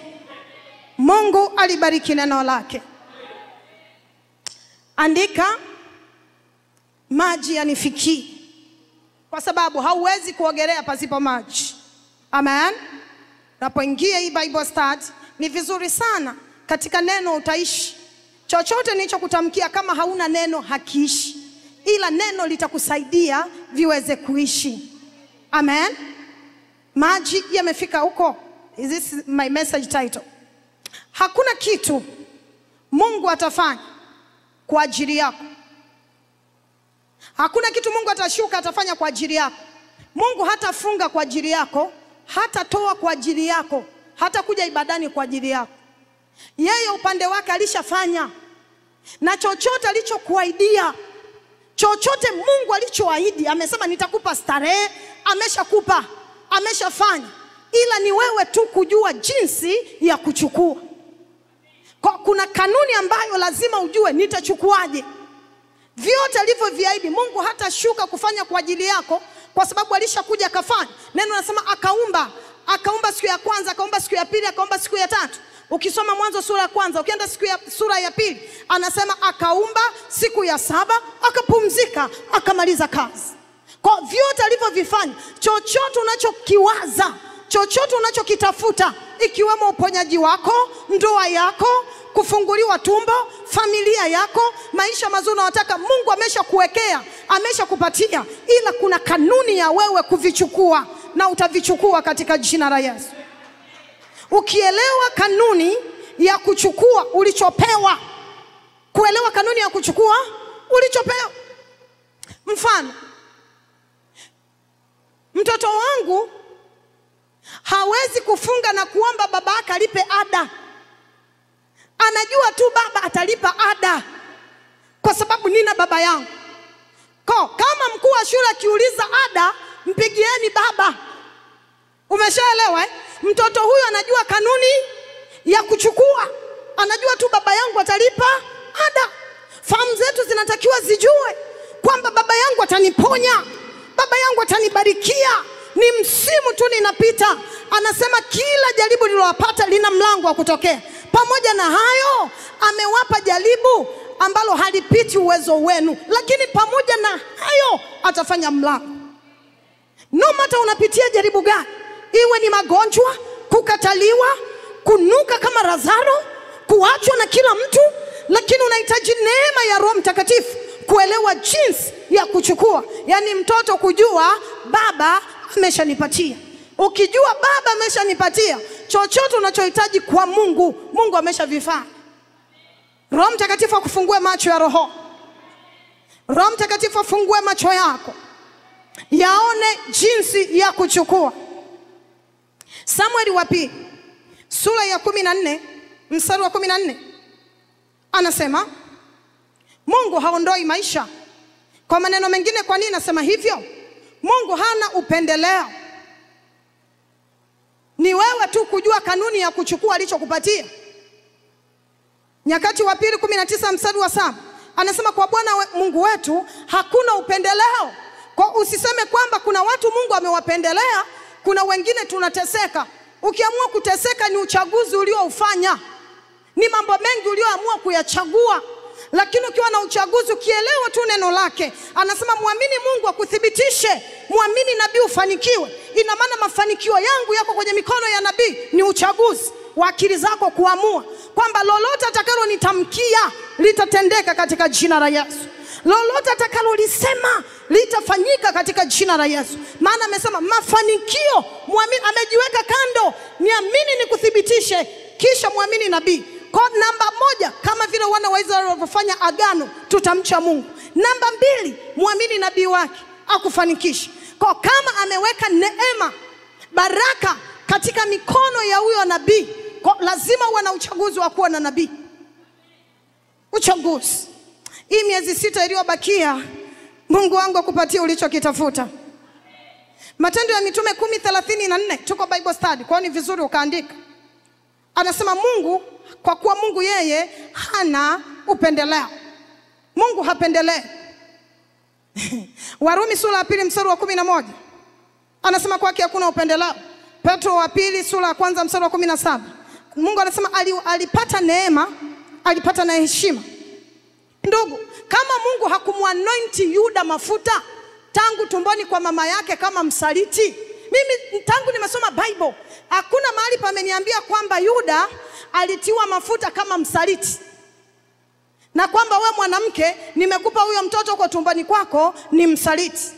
Mungu alibariki neno lake. Andika, maji yanifikii, kwa sababu hauwezi kuogelea pasipo maji. Amen. Unapoingia hii Bible study, ni vizuri sana katika neno utaishi. Chochote nilichokutamkia kama hauna neno hakiishi, ila neno litakusaidia viweze kuishi. Amen. Maji yamefika huko. This is my message title. Hakuna kitu Mungu atafanya kwa ajili yako. Hakuna kitu Mungu atashuka atafanya kwa ajili yako. Mungu hatafunga kwa ajili yako, hatatoa kwa ajili yako, hata kuja ibadani kwa ajili yako. Yeye upande wake alishafanya. Na chochote alichokuahidia, chochote Mungu alichoahidi, amesema nitakupa starehe, ameshakupa, ameshafanya. Ila ni wewe tu kujua jinsi ya kuchukua. Kuna kanuni ambayo lazima ujue, nitachukuaje. Vyote alivyoviahidi Mungu hatashuka kufanya kwa ajili yako, kwa sababu alishakuja kafanya. Neno nasema akaumba siku ya kwanza, akaumba siku ya pili, akaumba siku ya tatu. Ukisoma Mwanzo sura ya kwanza, ukienda sura ya pili, anasema akaumba siku ya saba, akapumzika, akamaliza kazi. Kwa vyote alivyovifanya, chochote unachokiwaza, chochote unachokitafuta, ikiwemo uponyaji wako, ndoa yako, kufunguliwa tumbo, familia yako, maisha mazuri unayotaka, Mungu ameshakuwekea, ameshakupatia, ila kuna kanuni ya wewe kuvichukua, na utavichukua katika jina la Yesu. Ukielewa kanuni ya kuchukua ulichopewa, kuelewa kanuni ya kuchukua ulichopewa. Mfano, mtoto wangu hawezi kufunga na kuomba baba yake alipe ada. Anajua tu baba atalipa ada kwa sababu nina baba yangu. Kama mkuu wa shule akiuliza ada, mpigieni baba. Umeshaelewa eh? Mtoto huyu anajua kanuni ya kuchukua. Anajua tu baba yangu atalipa ada. Fahamu zetu zinatakiwa zijue kwamba baba yangu ataniponya, baba yangu atanibarikia. Ni msimu tu ninapita. Anasema kila jaribu lililowapata lina mlango wa kutokea. Pamoja na hayo, amewapa jaribu ambalo halipiti uwezo wenu, lakini pamoja na hayo atafanya mlango. No matter unapitia jaribu gani, iwe ni magonjwa, kukataliwa, kunuka kama Lazaro, kuachwa na kila mtu, lakini unahitaji neema ya Roho Mtakatifu kuelewa jinsi ya kuchukua. Yani mtoto kujua baba ameshanipatia. Ukijua baba ameshanipatia, chochote unachohitaji kwa Mungu, Mungu ameshavifanya. Roho Mtakatifu akufungue macho ya roho. Roho Mtakatifu afungue macho yako, yaone jinsi ya kuchukua. Samueli wa pili sura ya 14 mstari wa 14 anasema Mungu haondoi maisha. Kwa maneno mengine, kwa nini nasema hivyo? Mungu hana upendeleo. Ni wewe tu kujua kanuni ya kuchukua alichokupatia. Nyakati wa pili 19 mstari wa 7 anasema kwa Bwana Mungu wetu hakuna upendeleo. Kwa usiseme kwamba kuna watu Mungu amewapendelea, kuna wengine tunateseka. Ukiamua kuteseka ni uchaguzi ulioufanya. Ni mambo mengi ulioamua kuyachagua. Lakini ukiwa na uchaguzi, ukielewa tu neno lake, anasema muamini Mungu akuthibitishe, muamini nabii ufanikiwe. Ina maana mafanikio yangu yako kwenye mikono ya nabii. Ni uchaguzi wa akili zako kuamua kwamba lolote atakalo nitamkia litatendeka katika jina la Yesu. Lolote atakalo lisema litafanyika katika jina la Yesu. Maana amesema mafanikio, muamini, amejiweka kando, niamini nikuthibitishe, kisha muamini nabii. Kwa namba 1, kama vile wana wa Israeli walivyofanya agano, tutamcha Mungu. Namba 2, muamini nabii wake akufanikishe. Kwa kama ameweka neema, baraka katika mikono ya huyo nabii, kwa lazima uwe na uchaguzi wa kuwa na nabii. Uchaguzi. Hii miezi 6 iliyobakia, Mungu wangu akupatie ulichokitafuta. Matendo ya Mitume 10:34, tuko Bible study, kwa ni vizuri ukaandika. Anasema Mungu kwa kuwa Mungu yeye hana upendeleo. Mungu hapendelee. Warumi sura ya 2 mstari wa 11 anasema kwake hakuna upendeleo. Petro wa 2 sura ya 1 mstari wa 17 Mungu anasema alipata neema, alipata na heshima. Ndugu, kama Mungu hakumwanoint Yuda mafuta tangu tumboni kwa mama yake kama msaliti, mimi tangu nimesoma Bible hakuna mahali pameniambia kwamba Yuda alitiwa mafuta kama msaliti, na kwamba we mwanamke nimekupa huyo mtoto kwa tumboni kwako ni msaliti.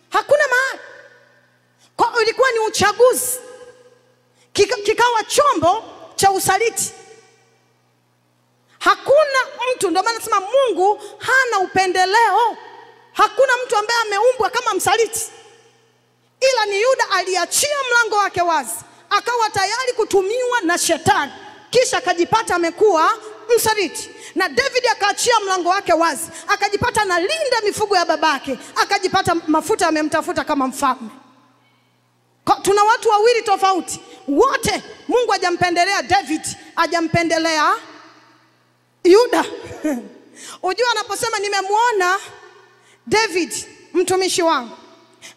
Hakuna mahali. Kwa ilikuwa ni uchaguzi, kikawa chombo cha usaliti. Hakuna mtu, ndio maana nasema Mungu hana upendeleo. Hakuna mtu ambaye ameumbwa kama msaliti, ila ni Yuda aliachia mlango wake wazi, akawa tayari kutumiwa na shetani, kisha akajipata amekuwa msaliti. Na David akaachia mlango wake wazi, akajipata analinda mifugo ya babake, akajipata mafuta amemtafuta kama mfalme. Tuna watu wawili tofauti, wote Mungu hajampendelea David, hajampendelea Yuda. Unajua anaposema nimemwona David mtumishi wangu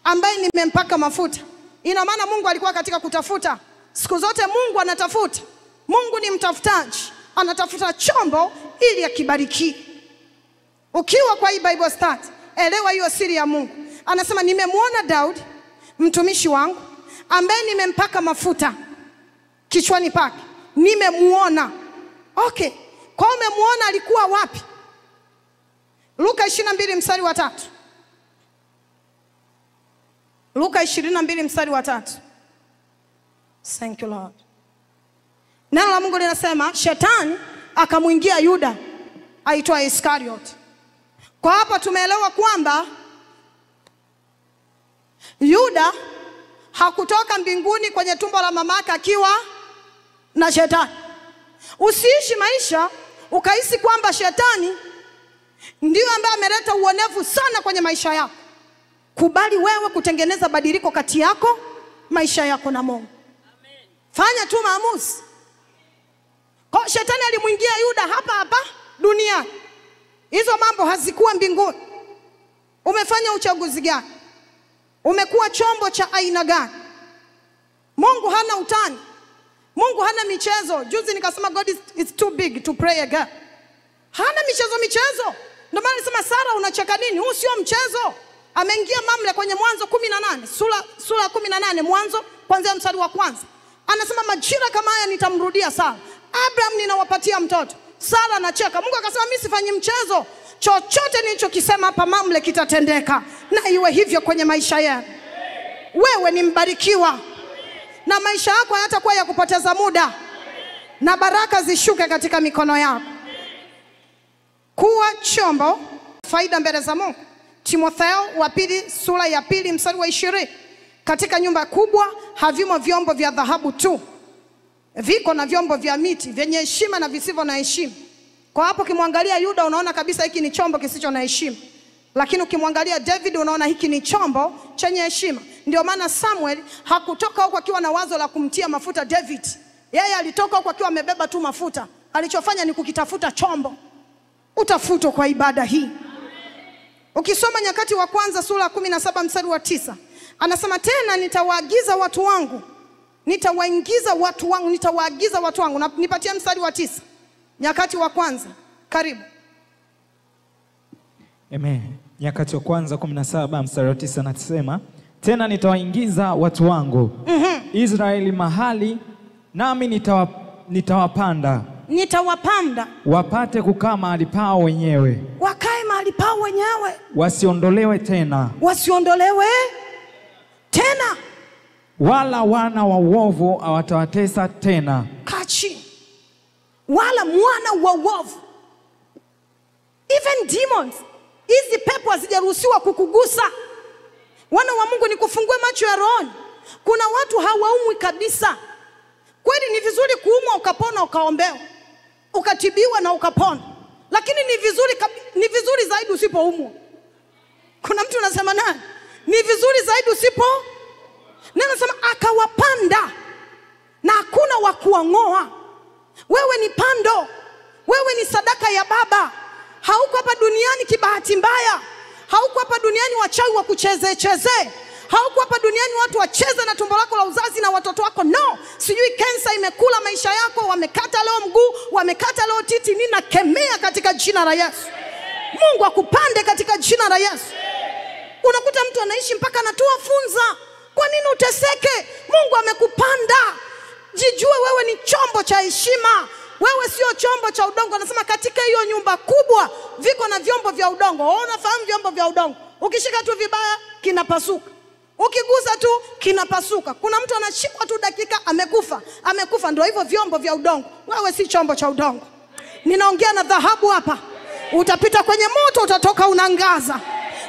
ambaye nimempaka mafuta, ina maana Mungu alikuwa katika kutafuta. Siku zote Mungu anatafuta. Mungu ni mtafutaji, anatafuta chombo ili akibariki. Ukiwa kwa hii Bible study, elewa hiyo siri ya Mungu. Anasema nimemwona Daudi mtumishi wangu ambaye nimempaka mafuta kichwani pake. Nimemuona. Okay. Kwa umemuona alikuwa wapi? Luka 22 mstari wa 3. Luka 22 mstari wa 3. Thank you Lord. Neno la Mungu linasema shetani akamwingia Yuda aitwa Iskariot. Kwa hapa tumeelewa kwamba Yuda hakutoka mbinguni kwenye tumbo la mamake akiwa na shetani. Usiishi maisha ukahisi kwamba shetani ndio ambaye ameleta uonevu sana kwenye maisha yako. Kubali wewe kutengeneza badiliko kati yako, maisha yako na Mungu. Amen. Fanya tu maamuzi. Kwa shetani alimwingia Yuda hapa duniani. Hizo mambo hazikuwa mbinguni. Umefanya uchaguzi gani? Umekuwa chombo cha aina gani? Mungu hana utani. Mungu hana michezo. Juzi nikasema God is too big to play a game. Hana michezo. Ndio maana nisema Sara unacheka nini? Huu sio mchezo. Ameingia Mamre kwenye Mwanzo 18, sura 18 Mwanzo kuanzia mstari wa 1. Anasema majira kama haya nitamrudia Sara. Abraham ninawapatia mtoto. Sara anacheka. Mungu akasema mimi sifanyi mchezo. Chochote nilichokisema hapa Mamre kitatendeka. Na iwe hivyo kwenye maisha yako. Wewe ni mbarikiwa. Na maisha yako hayatakuwa ya kupoteza muda. Na baraka zishuke katika mikono yako. Kuwa chombo faida mbele za Mungu. Timotheo wa 2 sura ya 2 mstari wa 20. Katika nyumba kubwa havimo vyombo vya dhahabu tu, viko na vyombo vya miti vyenye heshima na visivyo na heshima. Kwa hapo ukimwangalia Yuda unaona kabisa hiki ni chombo kisicho na heshima, lakini ukimwangalia David unaona hiki ni chombo chenye heshima. Ndio maana Samuel hakutoka huko akiwa na wazo la kumtia mafuta David. Yeye alitoka huko akiwa amebeba tu mafuta. Alichofanya ni kukitafuta chombo. Utafutwa kwa ibada hii. Ukisoma Nyakati wa kwanza sura 17 mstari wa 9, anasema tena nitawaagiza watu wangu. Nitawaagiza watu wangu. Na nipatie mstari wa 9. Nyakati wa kwanza. Karibu. Amen. Nyakati wa kwanza 17 mstari wa 9 anasema tena nitawaingiza watu wangu Israeli mahali, nami nitawapanda wapate kukaa mahali pao wenyewe. Wakae mahali pao wenyewe. Wasiondolewe tena. Wala wana wa uovu hawatawatesa tena. Kachi. Wala mwana wa uovu. Even demons. Hizi pepo hazijaruhusiwa kukugusa. Wana wa Mungu ni kufungue macho ya roho. Kuna watu hawaumwi kabisa. Kweli ni vizuri kuumwa ukapona ukaombewa, ukatibiwa na ukapona. Lakini ni vizuri zaidi usipoumwa. Kuna mtu anasema nani? Ni vizuri zaidi usipo. Neno nasema akawapanda na hakuna wa kuang'oa. Wewe ni pando. Wewe ni sadaka ya Baba. Hauko hapa duniani kibahati mbaya. Hauko hapa duniani wachawi wa kucheze. Hauko hapa duniani watu wacheze na tumbo lako la uzazi na watoto wako. No. Sijui kansa imekula maisha yako, wamekata leo mguu, wamekata leo titi. Ninakemea katika jina la Yesu. Mungu akupande katika jina la Yesu. Unakuta mtu anaishi mpaka anatoa funza. Kwa nini uteseke? Mungu amekupanda. Jijue wewe ni chombo cha heshima. Wewe sio chombo cha udongo. Anasema katika hiyo nyumba kubwa viko na vyombo vya udongo. Wewe unafahamu vyombo vya udongo? Ukishika tu vibaya kinapasuka. Ukigusa tu kinapasuka. Kuna mtu anashikwa tu dakika amekufa. Amekufa. Ndio hivyo vyombo vya udongo. Wewe si chombo cha udongo. Ninaongea na dhahabu hapa. Utapita kwenye moto utatoka unangaza.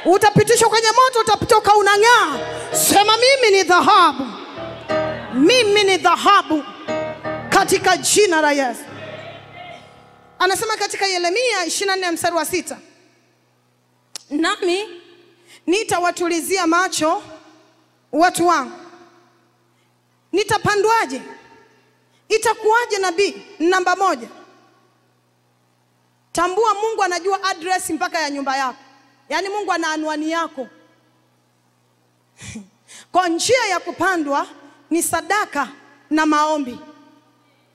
Utapitishwa kwenye moto utatoka unang'aa. Sema mimi ni dhahabu. Mimi ni dhahabu katika jina la Yesu. Anasema katika Yeremia 24 mstari wa 6. Nami nitawatulizia macho watu wangu. Nitapandwaje? Itakuwaje nabii? Namba 1. Tambua Mungu anajua address mpaka ya nyumba yako. Yaani Mungu ana anwani yako. Kwa njia ya kupandwa ni sadaka na maombi.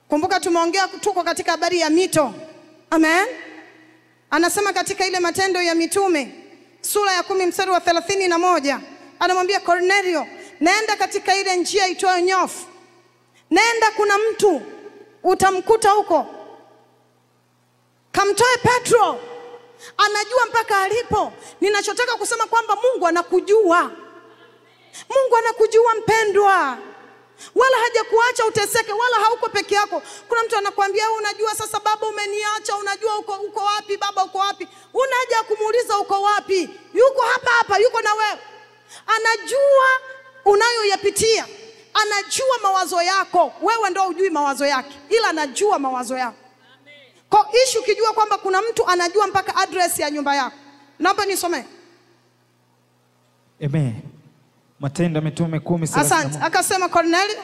Kumbuka tumeongea tuko katika habari ya mito. Amen. Anasema katika ile Matendo ya Mitume sura ya 10 mstari wa 31, anamwambia Cornelio, nenda katika ile njia itwayo Nyofu. Nenda, kuna mtu utamkuta huko. Kamtoe Petro. Anajua mpaka alipo. Ninachotaka kusema kwamba Mungu anakujua. Mungu anakujua mpendwa. Wala hajakuacha uteseke, wala hauko peke yako. Kuna mtu anakuambia unajua sasa baba umeniacha, unajua uko wapi baba, uko wapi? Una haja kumuuliza uko wapi? Yuko hapa hapa, yuko na wewe. Anajua unayoyapitia. Anajua mawazo yako. Wewe ndio hujui mawazo yake, ila anajua mawazo yako. Kwa issue ukijua kwamba kuna mtu anajua mpaka address ya nyumba yako. Naomba nisome. Amen. Matendo ya Mitume 10. Asante. Akasema Cornelio,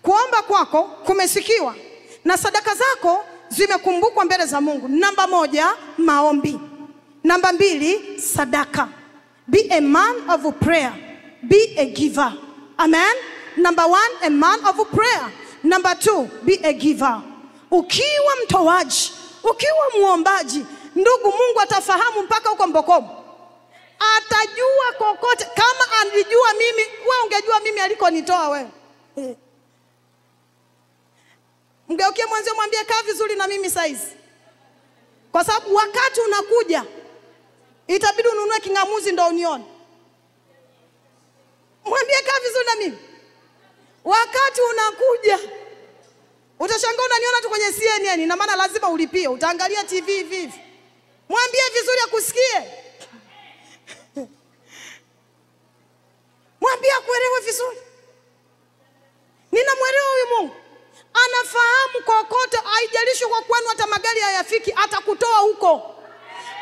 kuomba kwako kumesikiwa na sadaka zako zimekumbukwa mbele za Mungu. Namba 1, maombi. Namba 2, sadaka. Be a man of prayer. Be a giver. Amen. Number 1, a man of prayer. Number 2, be a giver. Ukiwa mtoaji, ukiwa muombaji, ndugu, Mungu atafahamu mpaka uko Mbokomo. Atajua kokote. Kama alijua mimi, wewe ungejua mimi alikonitoa wewe. Mgeukie mwanzo mwambie kaa vizuri na mimi saizi. Kwa sababu wakati unakuja itabidi ununue kingamuzi ndio unione. Mwambie kaa vizuri na mimi. Wakati unakuja utashangaa unaniona tu kwenye CNN, na maana lazima ulipie, utaangalia TV hivi. Mwambie vizuri akusikie. Mwambie akuelewe vizuri. Ninamwelewa huyu Mungu. Anafahamu kokote, haijalishi kwa kwenu hata magari hayafiki, atakutoa huko.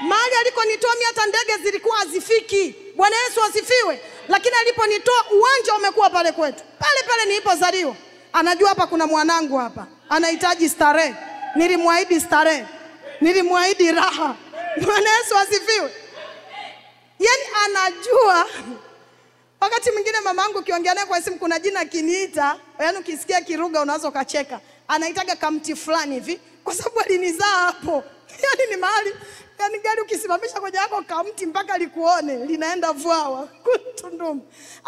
Mahali alikonitoa mimi hata ndege zilikuwa hazifiki. Bwana Yesu asifiwe. Lakini aliponitoa uwanja umekuwa pale kwetu. Pale nilipozaliwa. Anajua hapa kuna mwanangu hapa. Anahitaji starehe. Nilimwahidi starehe. Nilimwahidi raha. Bwana Yesu asifiwe. Yaani anajua. Wakati mwingine mamangu ukiongea naye kwa simu kuna jina kiniita, yaani ukisikia Kiruga unaweza ukacheka. Anaitaga kamti fulani hivi kwa sababu alinizaa hapo. Yaani ni mahali, yaani gari ukisimamisha kwenye yako kamti mpaka likuone linaenda Vwawa Tunduma.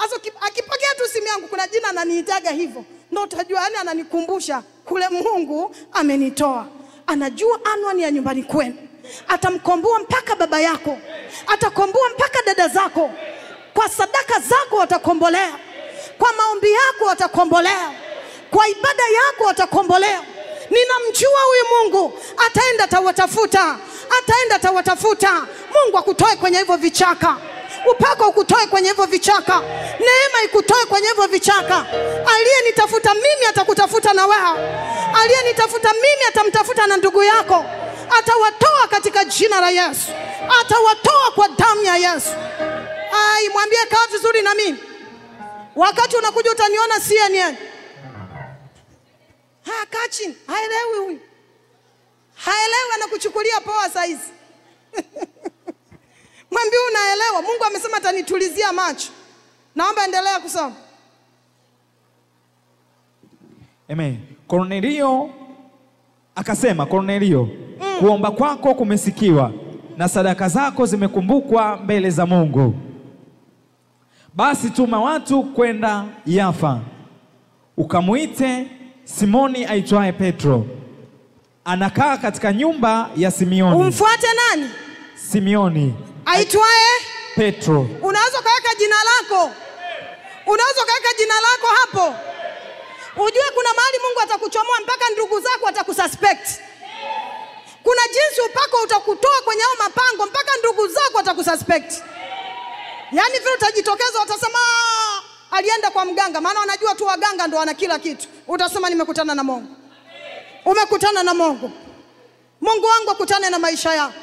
Sasa akipokea tu simu yangu kuna jina ananiitaga hivyo. Ndio utajua, yaani ananikumbusha kule Mungu amenitoa. Anajua anwani ya nyumbani kwenu. Atamkomboa mpaka baba yako. Atakomboa mpaka dada zako. Kwa sadaka zako watakombolea. Kwa maombi yako watakombolea. Kwa ibada yako watakombolea. Ninamjua huyu Mungu. Ataenda atawatafuta. Ataenda atawatafuta. Mungu akutoe kwenye hivyo vichaka. Upako ukutoe kwenye hivyo vichaka. Neema ikutoe kwenye hivyo vichaka. Aliyenitafuta mimi atakutafuta na wewe. Aliyenitafuta mimi atamtafuta na ndugu yako. Atawatoa katika jina la Yesu. Atawatoa kwa damu ya Yesu. Ai, mwambie kaa vizuri na mimi. Wakati unakuja utaniona CNN. Kaa chini. Haelewi huyu. Haelewi, anakuchukulia poa saizi. Mwambie unaelewa. Mungu amesema atanitulizia macho. Naomba endelea kusoma. Amen. Kornelio akasema, Kornelio, kuomba kwako kumesikiwa na sadaka zako zimekumbukwa mbele za Mungu. Basi tuma watu kwenda Yafa, ukamuite Simoni aitwaye Petro, anakaa katika nyumba ya Simioni. Umfuate nani? Simioni aitwaye Petro. Unaweza kaweka jina lako. Unaweza kaweka jina lako hapo. Ujue kuna mahali Mungu atakuchomoa mpaka ndugu zako watakususpect. Kuna jinsi upako utakutoa kwenye hao mapango mpaka ndugu zako watakususpect. Yaani vile utajitokeza watasema alienda kwa mganga, maana wanajua tu waganga ndo wana kila kitu. Utasema nimekutana na Mungu. Umekutana na Mungu. Mungu wangu akutane na maisha yako.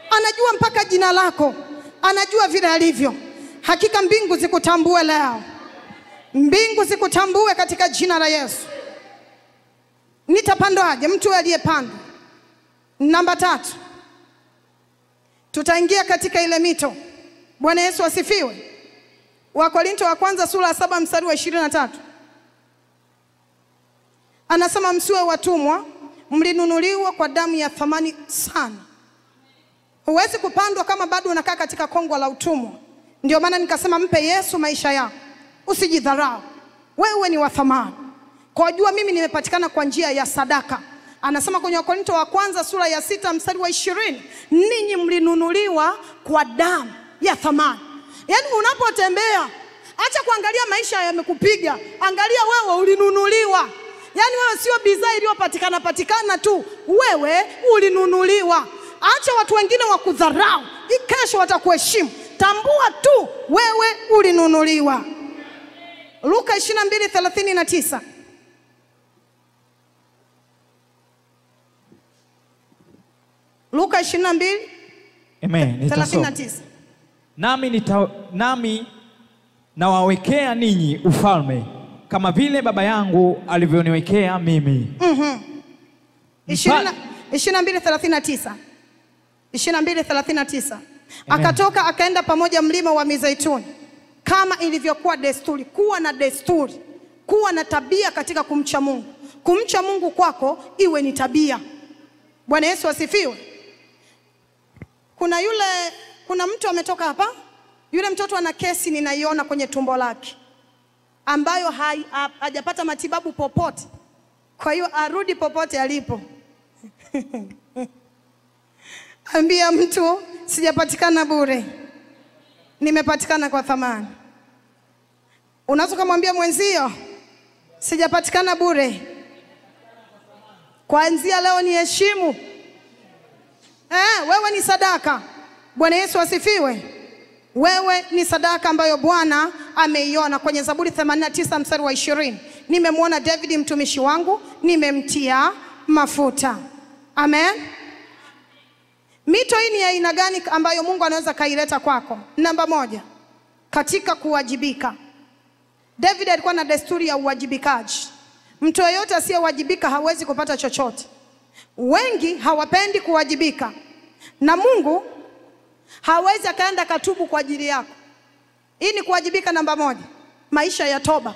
Anajua mpaka jina lako. Anajua vile alivyo. Hakika mbingu zikutambue leo. Mbingu zikutambue katika jina la Yesu. Nitapandwaje? Mtu aliyepanda. Namba 3. Tutaingia katika ile mito. Bwana Yesu asifiwe. Wakorintho wa kwanza sura ya 7 mstari wa 23. Anasema msiwe watumwa, mlinunuliwa kwa damu ya thamani sana. Huwezi kupandwa kama bado unakaa katika kongwa la utumwa. Ndio maana nikasema mpe Yesu maisha yako. Usijidharau. Wewe ni wa thamani. Kwa jua mimi nimepatikana kwa njia ya sadaka. Anasema kwenye Wakorintho wa kwanza sura ya 6 mstari wa 20, ninyi mlinunuliwa kwa damu ya thamani. Yaani unapotembea, acha kuangalia maisha yamekupiga. Angalia wewe ulinunuliwa. Yaani wewe sio bidhaa iliyopatikana tu. Wewe ulinunuliwa. Acha watu wengine wakudharau. Kesho watakuheshimu. Tambua tu wewe ulinunuliwa. Luka 22:39. Luka 22. Amen. 39. Nami nawawekea ninyi ufalme kama vile Baba yangu alivyoniwekea mimi. 22:39. 22:39. Akatoka akaenda pamoja mlima wa Mizeituni, kama ilivyokuwa desturi. Kuwa na desturi, kuwa na tabia katika kumcha Mungu. Kumcha Mungu kwako iwe ni tabia. Bwana Yesu asifiwe. Kuna mtu ametoka hapa. Yule mtoto ana kesi ninaiona kwenye tumbo lake, ambayo hajapata matibabu popote. Kwa hiyo arudi popote alipo. Ambia mtu sijapatikana bure. Nimepatikana kwa thamani. Unaweza kumwambia mwenzio sijapatikana bure. Kuanzia leo ni heshimu. Wewe ni sadaka. Bwana Yesu asifiwe. Wewe ni sadaka ambayo Bwana ameiona kwenye Zaburi 89 mstari wa 20. Nimemwona David mtumishi wangu, nimemtia mafuta. Amen. Mito hii ni aina gani ambayo Mungu anaweza kaileta kwako? Namba 1, katika kuwajibika. David alikuwa na desturi ya uwajibikaji. Mtu yeyote asiyewajibika hawezi kupata chochote. Wengi hawapendi kuwajibika. Na Mungu hawezi akaenda katubu kwa ajili yako. Hii ni kuwajibika namba 1. Maisha ya toba.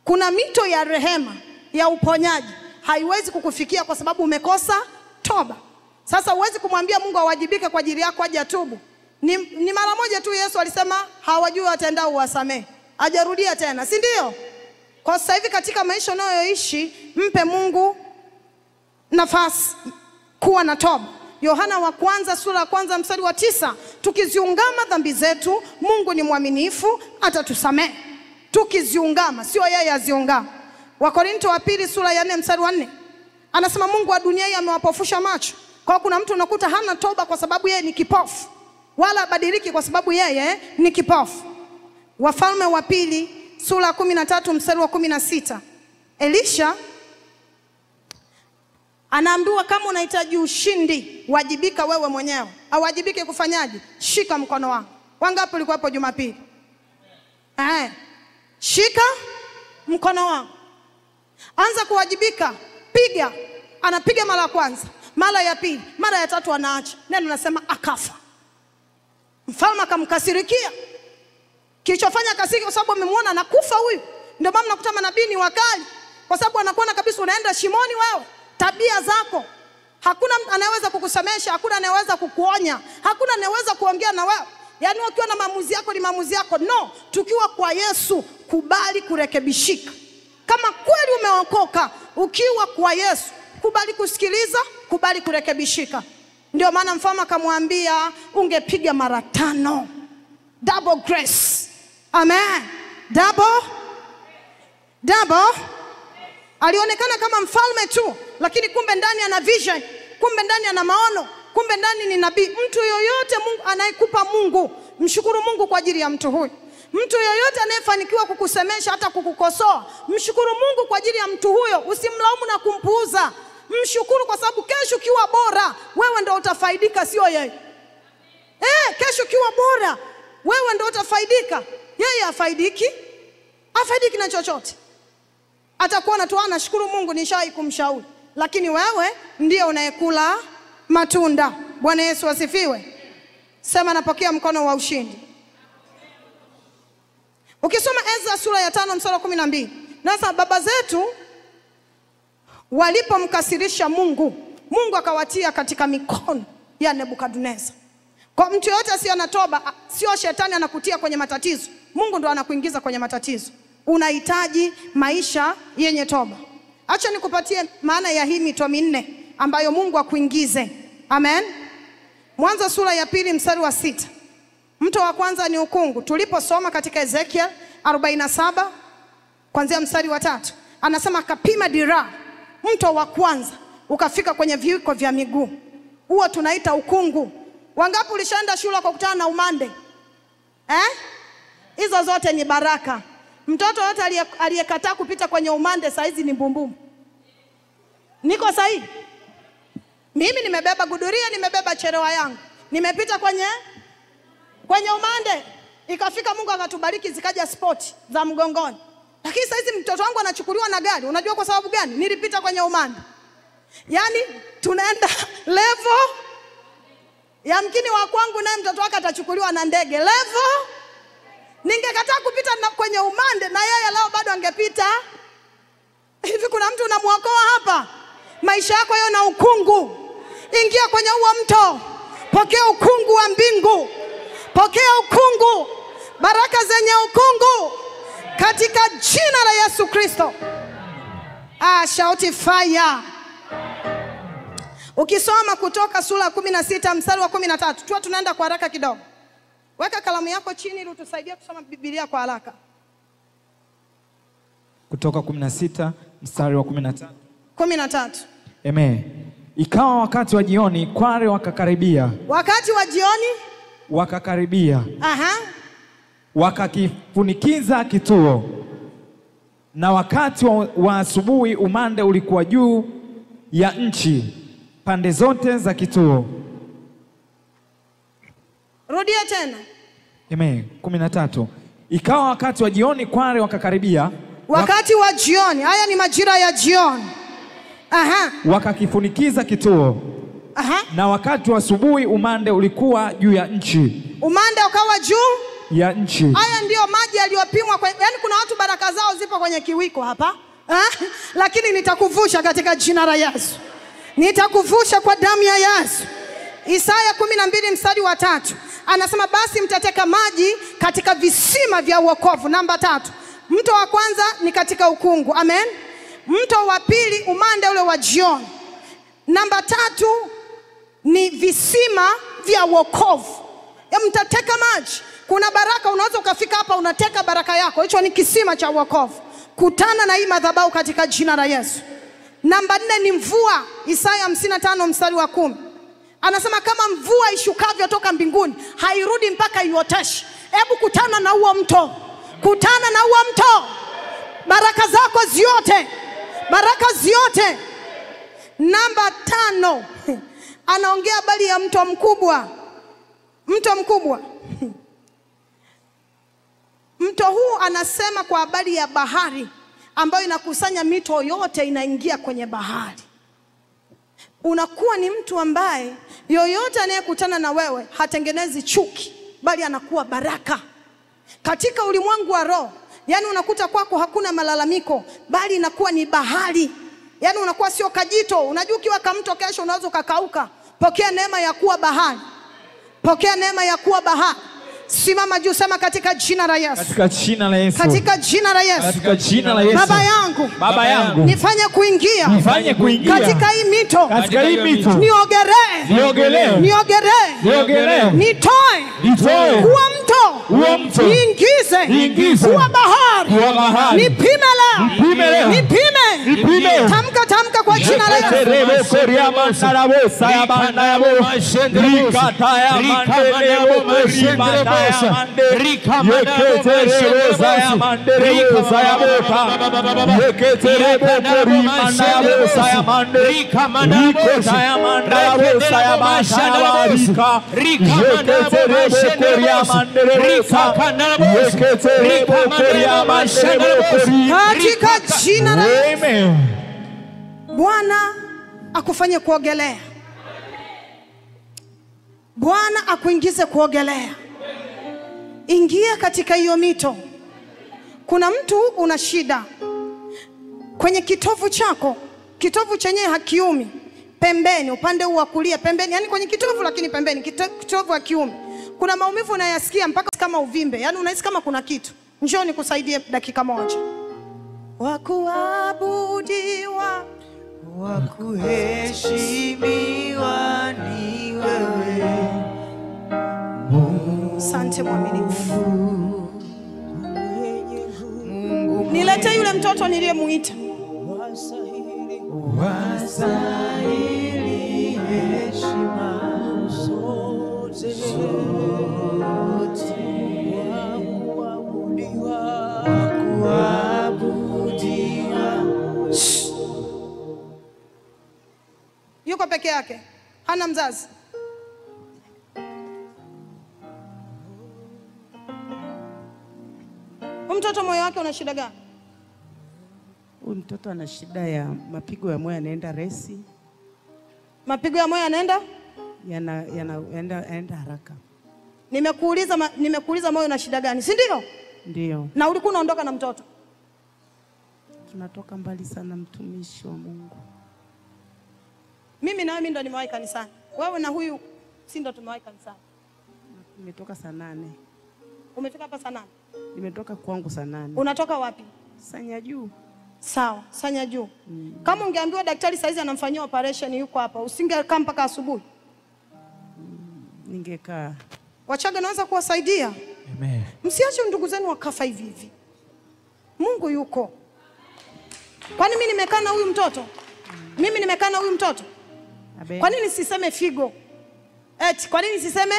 Kuna mito ya rehema, ya uponyaji, haiwezi kukufikia kwa sababu umekosa toba. Sasa huwezi kumwambia Mungu awajibike kwa ajili yako aje atubu. Ni mara moja tu Yesu alisema hawajui watendao uwasamehe. Hajarudia tena, si ndio? Kwa sasa hivi katika maisha unayoishi, mpe Mungu nafasi kuwa na toba. Yohana wa kwanza sura ya kwanza mstari wa 9, tukiziungama dhambi zetu Mungu ni mwaminifu atatusamehe. Tukiziungama, sio yeye aziungama. Wakorintho wa pili sura ya 4 mstari wa 4. Anasema Mungu wa dunia hii amewapofusha macho. Kwa kuna mtu unakuta hana toba kwa sababu yeye ni kipofu, wala badiliki kwa sababu yeye ni kipofu. Wafalme wa pili sura ya 13 mstari wa 16. Elisha anaambiwa kama unahitaji ushindi, wajibika wewe mwenyewe. Awajibike kufanyaje? Shika mkono wako. Wangapi ulikuwa hapo Jumapili? Shika mkono wako. Anza kuwajibika. Piga. Anapiga mara ya kwanza, mara ya pili, mara ya tatu anaacha. Neno nasema akafa. Mfalme akamkasirikia. Kilichofanya kasirika kwa sababu amemwona anakufa huyu. Ndio maana nakuta manabii ni wakali, kwa sababu anakuona kabisa unaenda shimoni wewe. Tabia zako, hakuna anayeweza kukusemesha, hakuna anayeweza kukuonya, hakuna anayeweza kuongea na wewe. Yaani ukiwa na maamuzi yako ni maamuzi yako. No, tukiwa kwa Yesu kubali kurekebishika. Kama kweli umeokoka, ukiwa kwa Yesu kubali kusikiliza, kubali kurekebishika. Ndio maana mfalme akamwambia ungepiga mara 5. Double grace. Amen. Double. Alionekana kama mfalme tu, lakini kumbe ndani ana vision, kumbe ndani ana maono, kumbe ndani ni nabii. Mtu yoyote Mungu anayekupa Mungu, mshukuru Mungu kwa ajili ya mtu huyu. Mtu yoyote anayefanikiwa kukusemesha hata kukukosoa, mshukuru Mungu kwa ajili ya mtu huyo. Usimlaumu na kumpuuza. Mshukuru, kwa sababu kesho ukiwa bora, wewe ndio utafaidika, sio yeye. Kesho ukiwa bora, wewe ndio utafaidika. Yeye afaidiki na chochote. Atakuona tu anashukuru Mungu nishawahi kumshauri, lakini wewe ndiye unayekula matunda. Bwana Yesu asifiwe. Sema napokea mkono wa ushindi. Ukisoma Ezra sura ya 5 mstari wa 12, sasa baba zetu walipomkasirisha Mungu, Mungu akawatia katika mikono ya Nebukadneza. Kwa mtu yote asiye na toba, sio shetani anakutia kwenye matatizo, Mungu ndo anakuingiza kwenye matatizo. Unahitaji maisha yenye toba. Acha nikupatie maana ya hii mito 4 ambayo Mungu akuingize. Amen. Mwanzo sura ya 2 mstari wa 6. Mto wa kwanza ni ukungu. Tuliposoma katika Ezekiel 47 kuanzia mstari wa 3, anasema akapima diraa, mto wa kwanza ukafika kwenye viwiko vya miguu. Huo tunaita ukungu. Wangapi ulishaenda shule kwa kukutana na umande? Hizo zote ni baraka. Mtoto yote aliyekataa kupita kwenye umande saizi ni mbumbumu. Niko sahihi? Mimi nimebeba guduria, nimebeba cherewa yangu, nimepita kwenye umande, ikafika Mungu akatubariki zikaja sport za mgongoni. Lakini saizi mtoto wangu anachukuliwa na gari. Unajua kwa sababu gani? Nilipita kwenye umande. Yaani tunaenda level yamkini wa kwangu, naye mtoto wake atachukuliwa na ndege level. Ningekataa kupita kwenye umande na yeye leo bado angepita. Hivi kuna mtu unamuokoa hapa? Maisha yako yao na ukungu, ingia kwenye huo mto. Pokea ukungu wa mbingu. Pokea ukungu, baraka zenye ukungu katika jina la Yesu Kristo. Shout fire. Ukisoma Kutoka sura 16 mstari wa 13, tunaenda kwa haraka kidogo. Weka kalamu yako chini ili utusaidie kusoma Biblia kwa haraka. Kutoka 16 mstari wa 13. Amen. Ikawa wakati wa jioni, kware wakakaribia. Wakati wa jioni wakakaribia. Wakakifunikiza kituo. Na wakati wa asubuhi umande ulikuwa juu ya nchi pande zote za kituo. Rudia tena. Amen. 13. Ikawa wakati wa jioni, kware wakakaribia. Wakati wa jioni, haya ni majira ya jioni. Wakakifunikiza kituo. Na wakati wa asubuhi umande ulikuwa juu ya nchi. Umande ukawa juu ya nchi. Haya ndio maji yaliyopimwa. Yaani kuna watu baraka zao zipo kwenye kiwiko hapa. Lakini nitakuvusha katika jina la Yesu. Nitakuvusha kwa damu ya Yesu. Isaya 12 mstari wa 3. Anasema basi mtateka maji katika visima vya wokovu. Namba 3. Mto wa kwanza ni katika ukungu. Amen. Mto wa pili umande ule wa jioni. Namba 3 ni visima vya wokovu. Mtateka maji. Kuna baraka, unaweza ukafika hapa unateka baraka yako. Hicho ni kisima cha wokovu. Kutana na hii madhabahu katika jina la Yesu. Namba 4 ni mvua. Isaya 55 mstari wa 10. Anasema kama mvua ishukavyo toka mbinguni, hairudi mpaka ioteshe. Hebu kutana na huo mto. Kutana na huo mto. Baraka zako ziote. Baraka ziote. Namba 5. Anaongea habari ya mto mkubwa. Mto mkubwa. Mto huu anasema kwa habari ya bahari ambayo inakusanya mito yote inaingia kwenye bahari. unakuwa ni mtu ambaye yoyote anayekutana na wewe hatengenezi chuki, bali anakuwa baraka. Katika ulimwengu wa roho, yani unakuta kwako hakuna malalamiko, bali inakuwa ni bahari. Yani unakuwa sio kajito. Unajua ukiwa kamto kesho unaweza ukakauka. Pokea neema ya kuwa bahari. Pokea neema ya kuwa bahari. Simama juu, sema katika jina la Yesu. Katika jina la Yesu. Katika jina la Yesu. Katika jina la Yesu. Baba yangu. Nifanye kuingia. Katika hii mito. Katika hii mito. Niogelee. Nitoe. Kuwa mto. Niingize. Kuwa bahari. Nipime leo. Tamka kwa jina la Yesu. Katika jina la Yesu. Bwana akufanye kuogelea. Bwana akuingize kuogelea. Ingia katika hiyo mito. Kuna mtu una shida kwenye kitovu chako. Kitovu chenyewe hakiumi. Pembeni, upande wa kulia pembeni, yani kwenye kitovu lakini pembeni, kitovu hakiumi. Kuna maumivu unayasikia mpaka kama uvimbe. Yani unahisi kama kuna kitu. Njoo nikusaidie dakika moja. Wakuabudiwa, wakuheshimiwa ni wewe. Asante mwaminifu. Nilete yule mtoto niliyemuita. Wastahili heshima zote. Yuko peke yake, hana mzazi. Mtoto moyo wake una shida gani? Huyu mtoto ana shida ya mapigo ya moyo, yanaenda resi. Mapigo ya moyo yanaenda haraka. Nimekuuliza moyo una shida gani, si ndio? Ndio. Na ulikuwa unaondoka na mtoto? Tunatoka mbali sana, mtumishi wa Mungu. Mimi na wewe ndo nimewahi kanisani. Wewe na huyu si ndo tumewahi kanisani. Nimetoka saa 8. Umefika hapa saa 8? Nimetoka kwangu saa 8. Unatoka wapi? Sanya Juu. Sawa, Sanya Juu. Kama ungeambiwa daktari saizi anamfanyia operation yuko hapa, usingekaa mpaka asubuhi? Ningekaa. Wachaga naweza kuwasaidia. Amen. Msiache ndugu zenu wakafa hivi hivi. Mungu yuko. Kwani mimi nimekaa na huyu mtoto? Mimi nimekaa na huyu mtoto? Kwa nini nisiseme figo? Kwa nini nisiseme?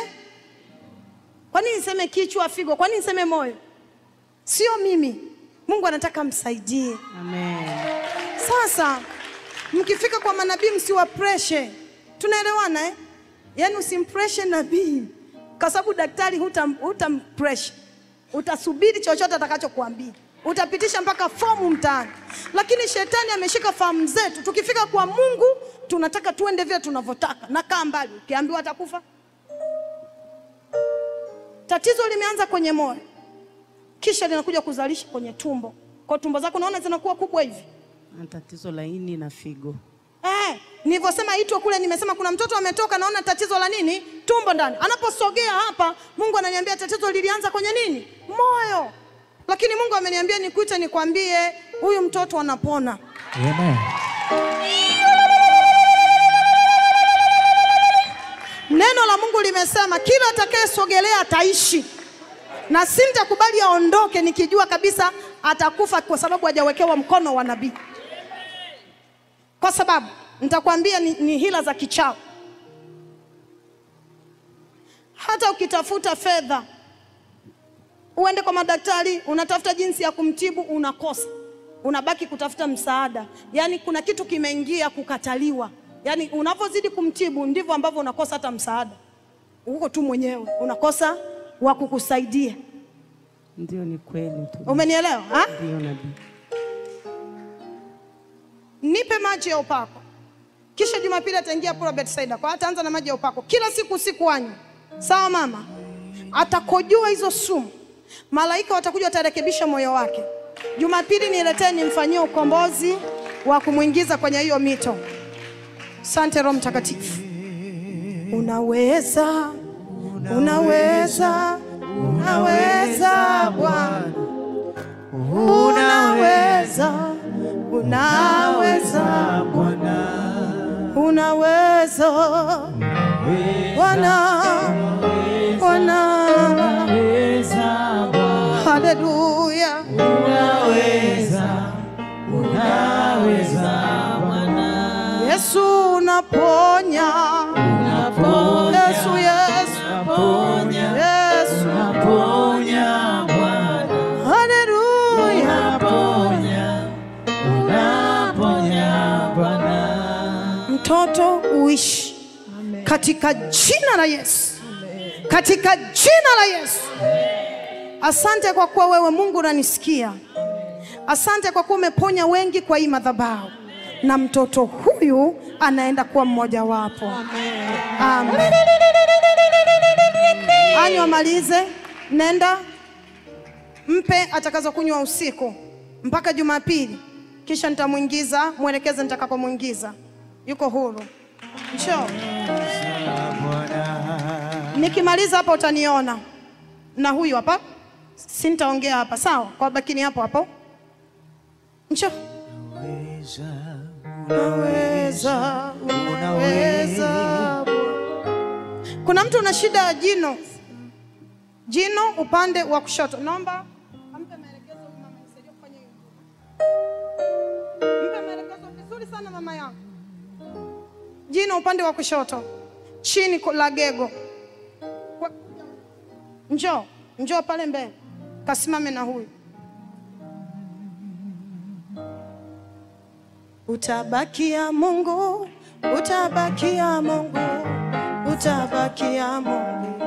Kwa nini niseme kichwa, figo? Kwa nini niseme moyo? Sio mimi. Mungu anataka msaidie. Amen. Sasa mkifika kwa manabii msiwapreshe. Tunaelewana eh? Yaani usimpreshe nabii. Kwa sababu daktari hutampreshe. Utasubiri chochote atakachokuambia. Utapitisha mpaka fomu mtaani. Lakini shetani ameshika fahamu zetu. Tukifika kwa Mungu tunataka tuende vile tunavyotaka. Na kaa mbali. Ukiambiwa atakufa. Tatizo limeanza kwenye moyo. Kisha linakuja kuzalisha kwenye tumbo. Kwa tumbo zako unaona zinakuwa kubwa hivi. Na tatizo la ini na figo. Nilivyosema itwe kule, nimesema kuna mtoto ametoka naona tatizo la nini? Tumbo ndani. Anaposogea hapa, Mungu ananiambia tatizo lilianza kwenye nini? Moyo. Lakini Mungu ameniambia nikuite nikwambie huyu mtoto anapona. Amen. Neno la Mungu limesema kila atakayesogelea ataishi. Na sintakubali aondoke nikijua kabisa atakufa kwa sababu hajawekewa mkono wa nabii. Kwa sababu nitakwambia ni hila za kichawi. Hata ukitafuta fedha, uende kwa madaktari, unatafuta jinsi ya kumtibu, unakosa. Unabaki kutafuta msaada. Yaani kuna kitu kimeingia kukataliwa. Yaani unapozidi kumtibu ndivyo ambavyo unakosa hata msaada. Uko tu mwenyewe, unakosa wa kukusaidia. Ndio, ni kweli. Umenielewa? Ndio nabii. Nipe maji ya upako. Kisha Jumapili ataingia pura Bethsaida. Kwa ataanza na maji ya upako. Kila siku usiku wanywe. Sawa mama? Atakojoa hizo sumu. Malaika watakuja watarekebisha moyo wake. Jumapili niletee nimfanyie ukombozi wa kumuingiza kwenye hiyo mito. Asante Roho Mtakatifu. Unaweza, unaweza, unaweza Bwana. Unaweza, unaweza Bwana. Unaweza Bwana. Unaweza Bwana. Haleluya. Unaweza, unaweza Bwana. Yesu unaponya. Unaponya. Yesu, Yesu unaponya. Yesu unaponya Bwana. Haleluya. Unaponya. Unaponya Bwana. Mtoto uishi. Amen. Katika jina la Yesu. Amen. Katika jina la Yesu. Asante kwa kuwa wewe Mungu unanisikia. Asante kwa kuwa umeponya wengi kwa hii madhabahu. Na mtoto huyu anaenda kuwa mmoja wapo. Amen. Amen. Anywa malize. Nenda. Mpe atakazo kunywa usiku. Mpaka Jumapili. Kisha nitamuingiza. Mwelekeze nitakapomuingiza. Yuko huru. Njoo. Nikimaliza hapa utaniona. Na huyu hapa. Sintaongea hapa. Sawa? Kwa bakini hapo hapo. Njoo. Unaweza, unaweza. Kuna mtu una shida ya jino. Jino upande wa kushoto. Naomba ampe maelekezo mama nisaidie kufanya hiyo. Mpe maelekezo vizuri sana mama yangu. Jino upande wa kushoto. Chini la gego. Njoo, njoo pale mbele. Kasimame na huyu. Utabakia Mungu, utabakia Mungu, utabakia Mungu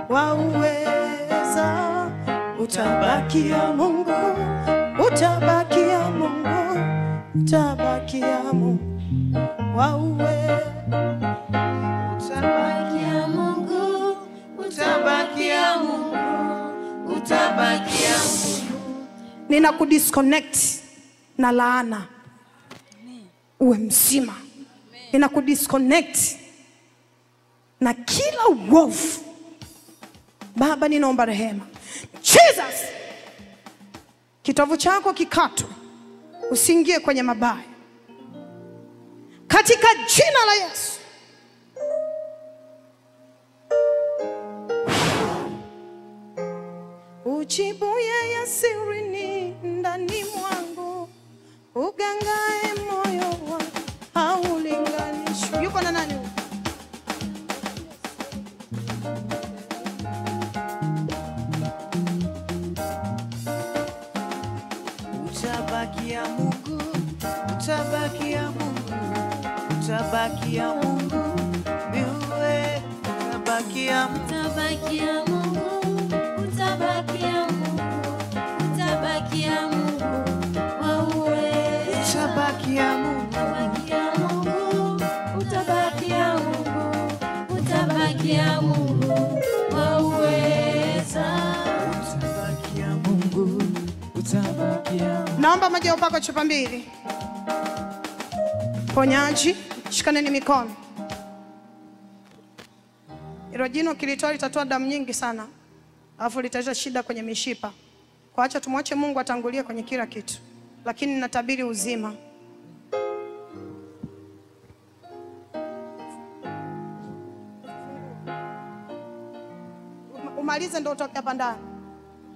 wauweza. Utabakia Mungu, utabakia Mungu, utabakia Mungu wauweza. Utabakia Mungu, utabakia Mungu, utabakia Mungu. Ninakudisconnect na laana. Uwe mzima. Ninakudisconnect na kila uovu. Baba ninaomba rehema. Jesus. Kitovu chako kikatwe. Usiingie kwenye mabaya. Katika jina la Yesu. Ujibuye ya sirini ndani mwangu. Ugangae moyo wangu haulinganishwi. Yuko na nani huyu? Utabakia Mungu, utabakia Mungu, utabakia Mungu, wewe utabakia Mungu, Utabakia Mungu, utabakia Mungu, utabakia Mungu, wauweza. utabakia Mungu, Utabakia Mungu, utabakia Mungu, utabakia Mungu, wauweza. utabakia Mungu, utabakia. Naomba maji ya upako chupa 2. Ponyaji, shikaneni mikono. Hilo jino kilitoa litatoa damu nyingi sana. Alafu litaleta shida kwenye mishipa. Kwa acha tumwache Mungu atangulie kwenye kila kitu. Lakini ninatabiri uzima. Umalize ndio utoke hapa ndani.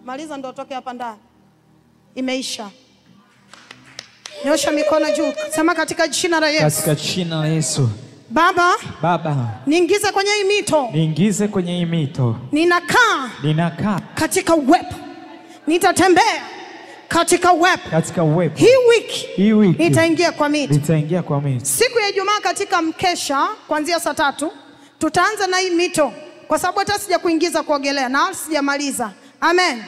Maliza ndio utoke hapa ndani. Imeisha. Nyosha mikono juu. Sema katika jina la Yesu. Katika jina la Yesu. Baba, Baba, niingize kwenye hii mito. niingize kwenye hii mito. Ninakaa katika uwepo. Nitatembea katika uwepo. Katika uwepo. Hii wiki nitaingia kwa mito. Nitaingia kwa mito. Siku ya Ijumaa katika mkesha kuanzia saa 3 tutaanza na hii mito. Kwa sababu hata sija kuingiza kuogelea na sijamaliza. Amen.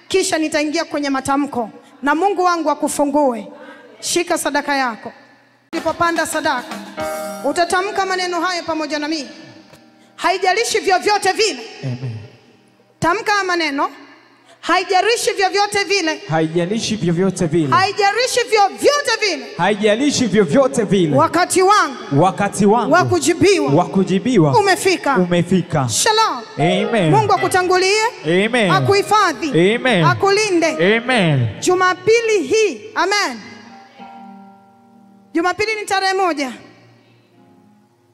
Kisha nitaingia kwenye matamko. Na Mungu wangu akufungue. Shika sadaka yako. Ulipopanda sadaka. Utatamka maneno hayo pamoja na mimi. Haijalishi vyovyote vile. Amen. Tamka maneno. Haijalishi vyovyote vile. Haijalishi vyovyote vile. Haijalishi vyovyote vile. Haijalishi vyovyote vile. Wakati wangu wa kujibiwa umefika. Umefika. Shalom. Amen. Mungu akutangulie. Amen. Akuhifadhi. Amen. Akulinde. Amen. Jumapili hii. Amen. Jumapili ni tarehe 1.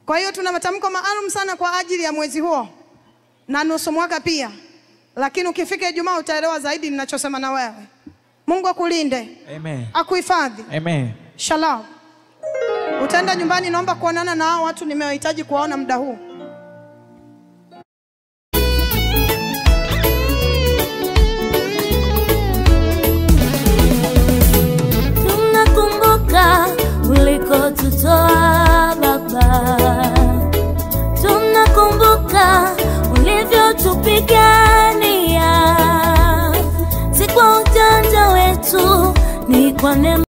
Kwa hiyo tuna matamko maalum sana kwa ajili ya mwezi huo na nusu mwaka pia. Lakini ukifika Ijumaa utaelewa zaidi ninachosema na wewe. Mungu akulinde. Amen. Akuhifadhi. Amen. Shalom. Utaenda nyumbani, naomba kuonana na hao watu nimewahitaji kuwaona muda huu. Tunakumbuka ulikotutoa Baba. Tunakumbuka ulivyotupigania. Si kwa ujanja wetu, ni kwa neema.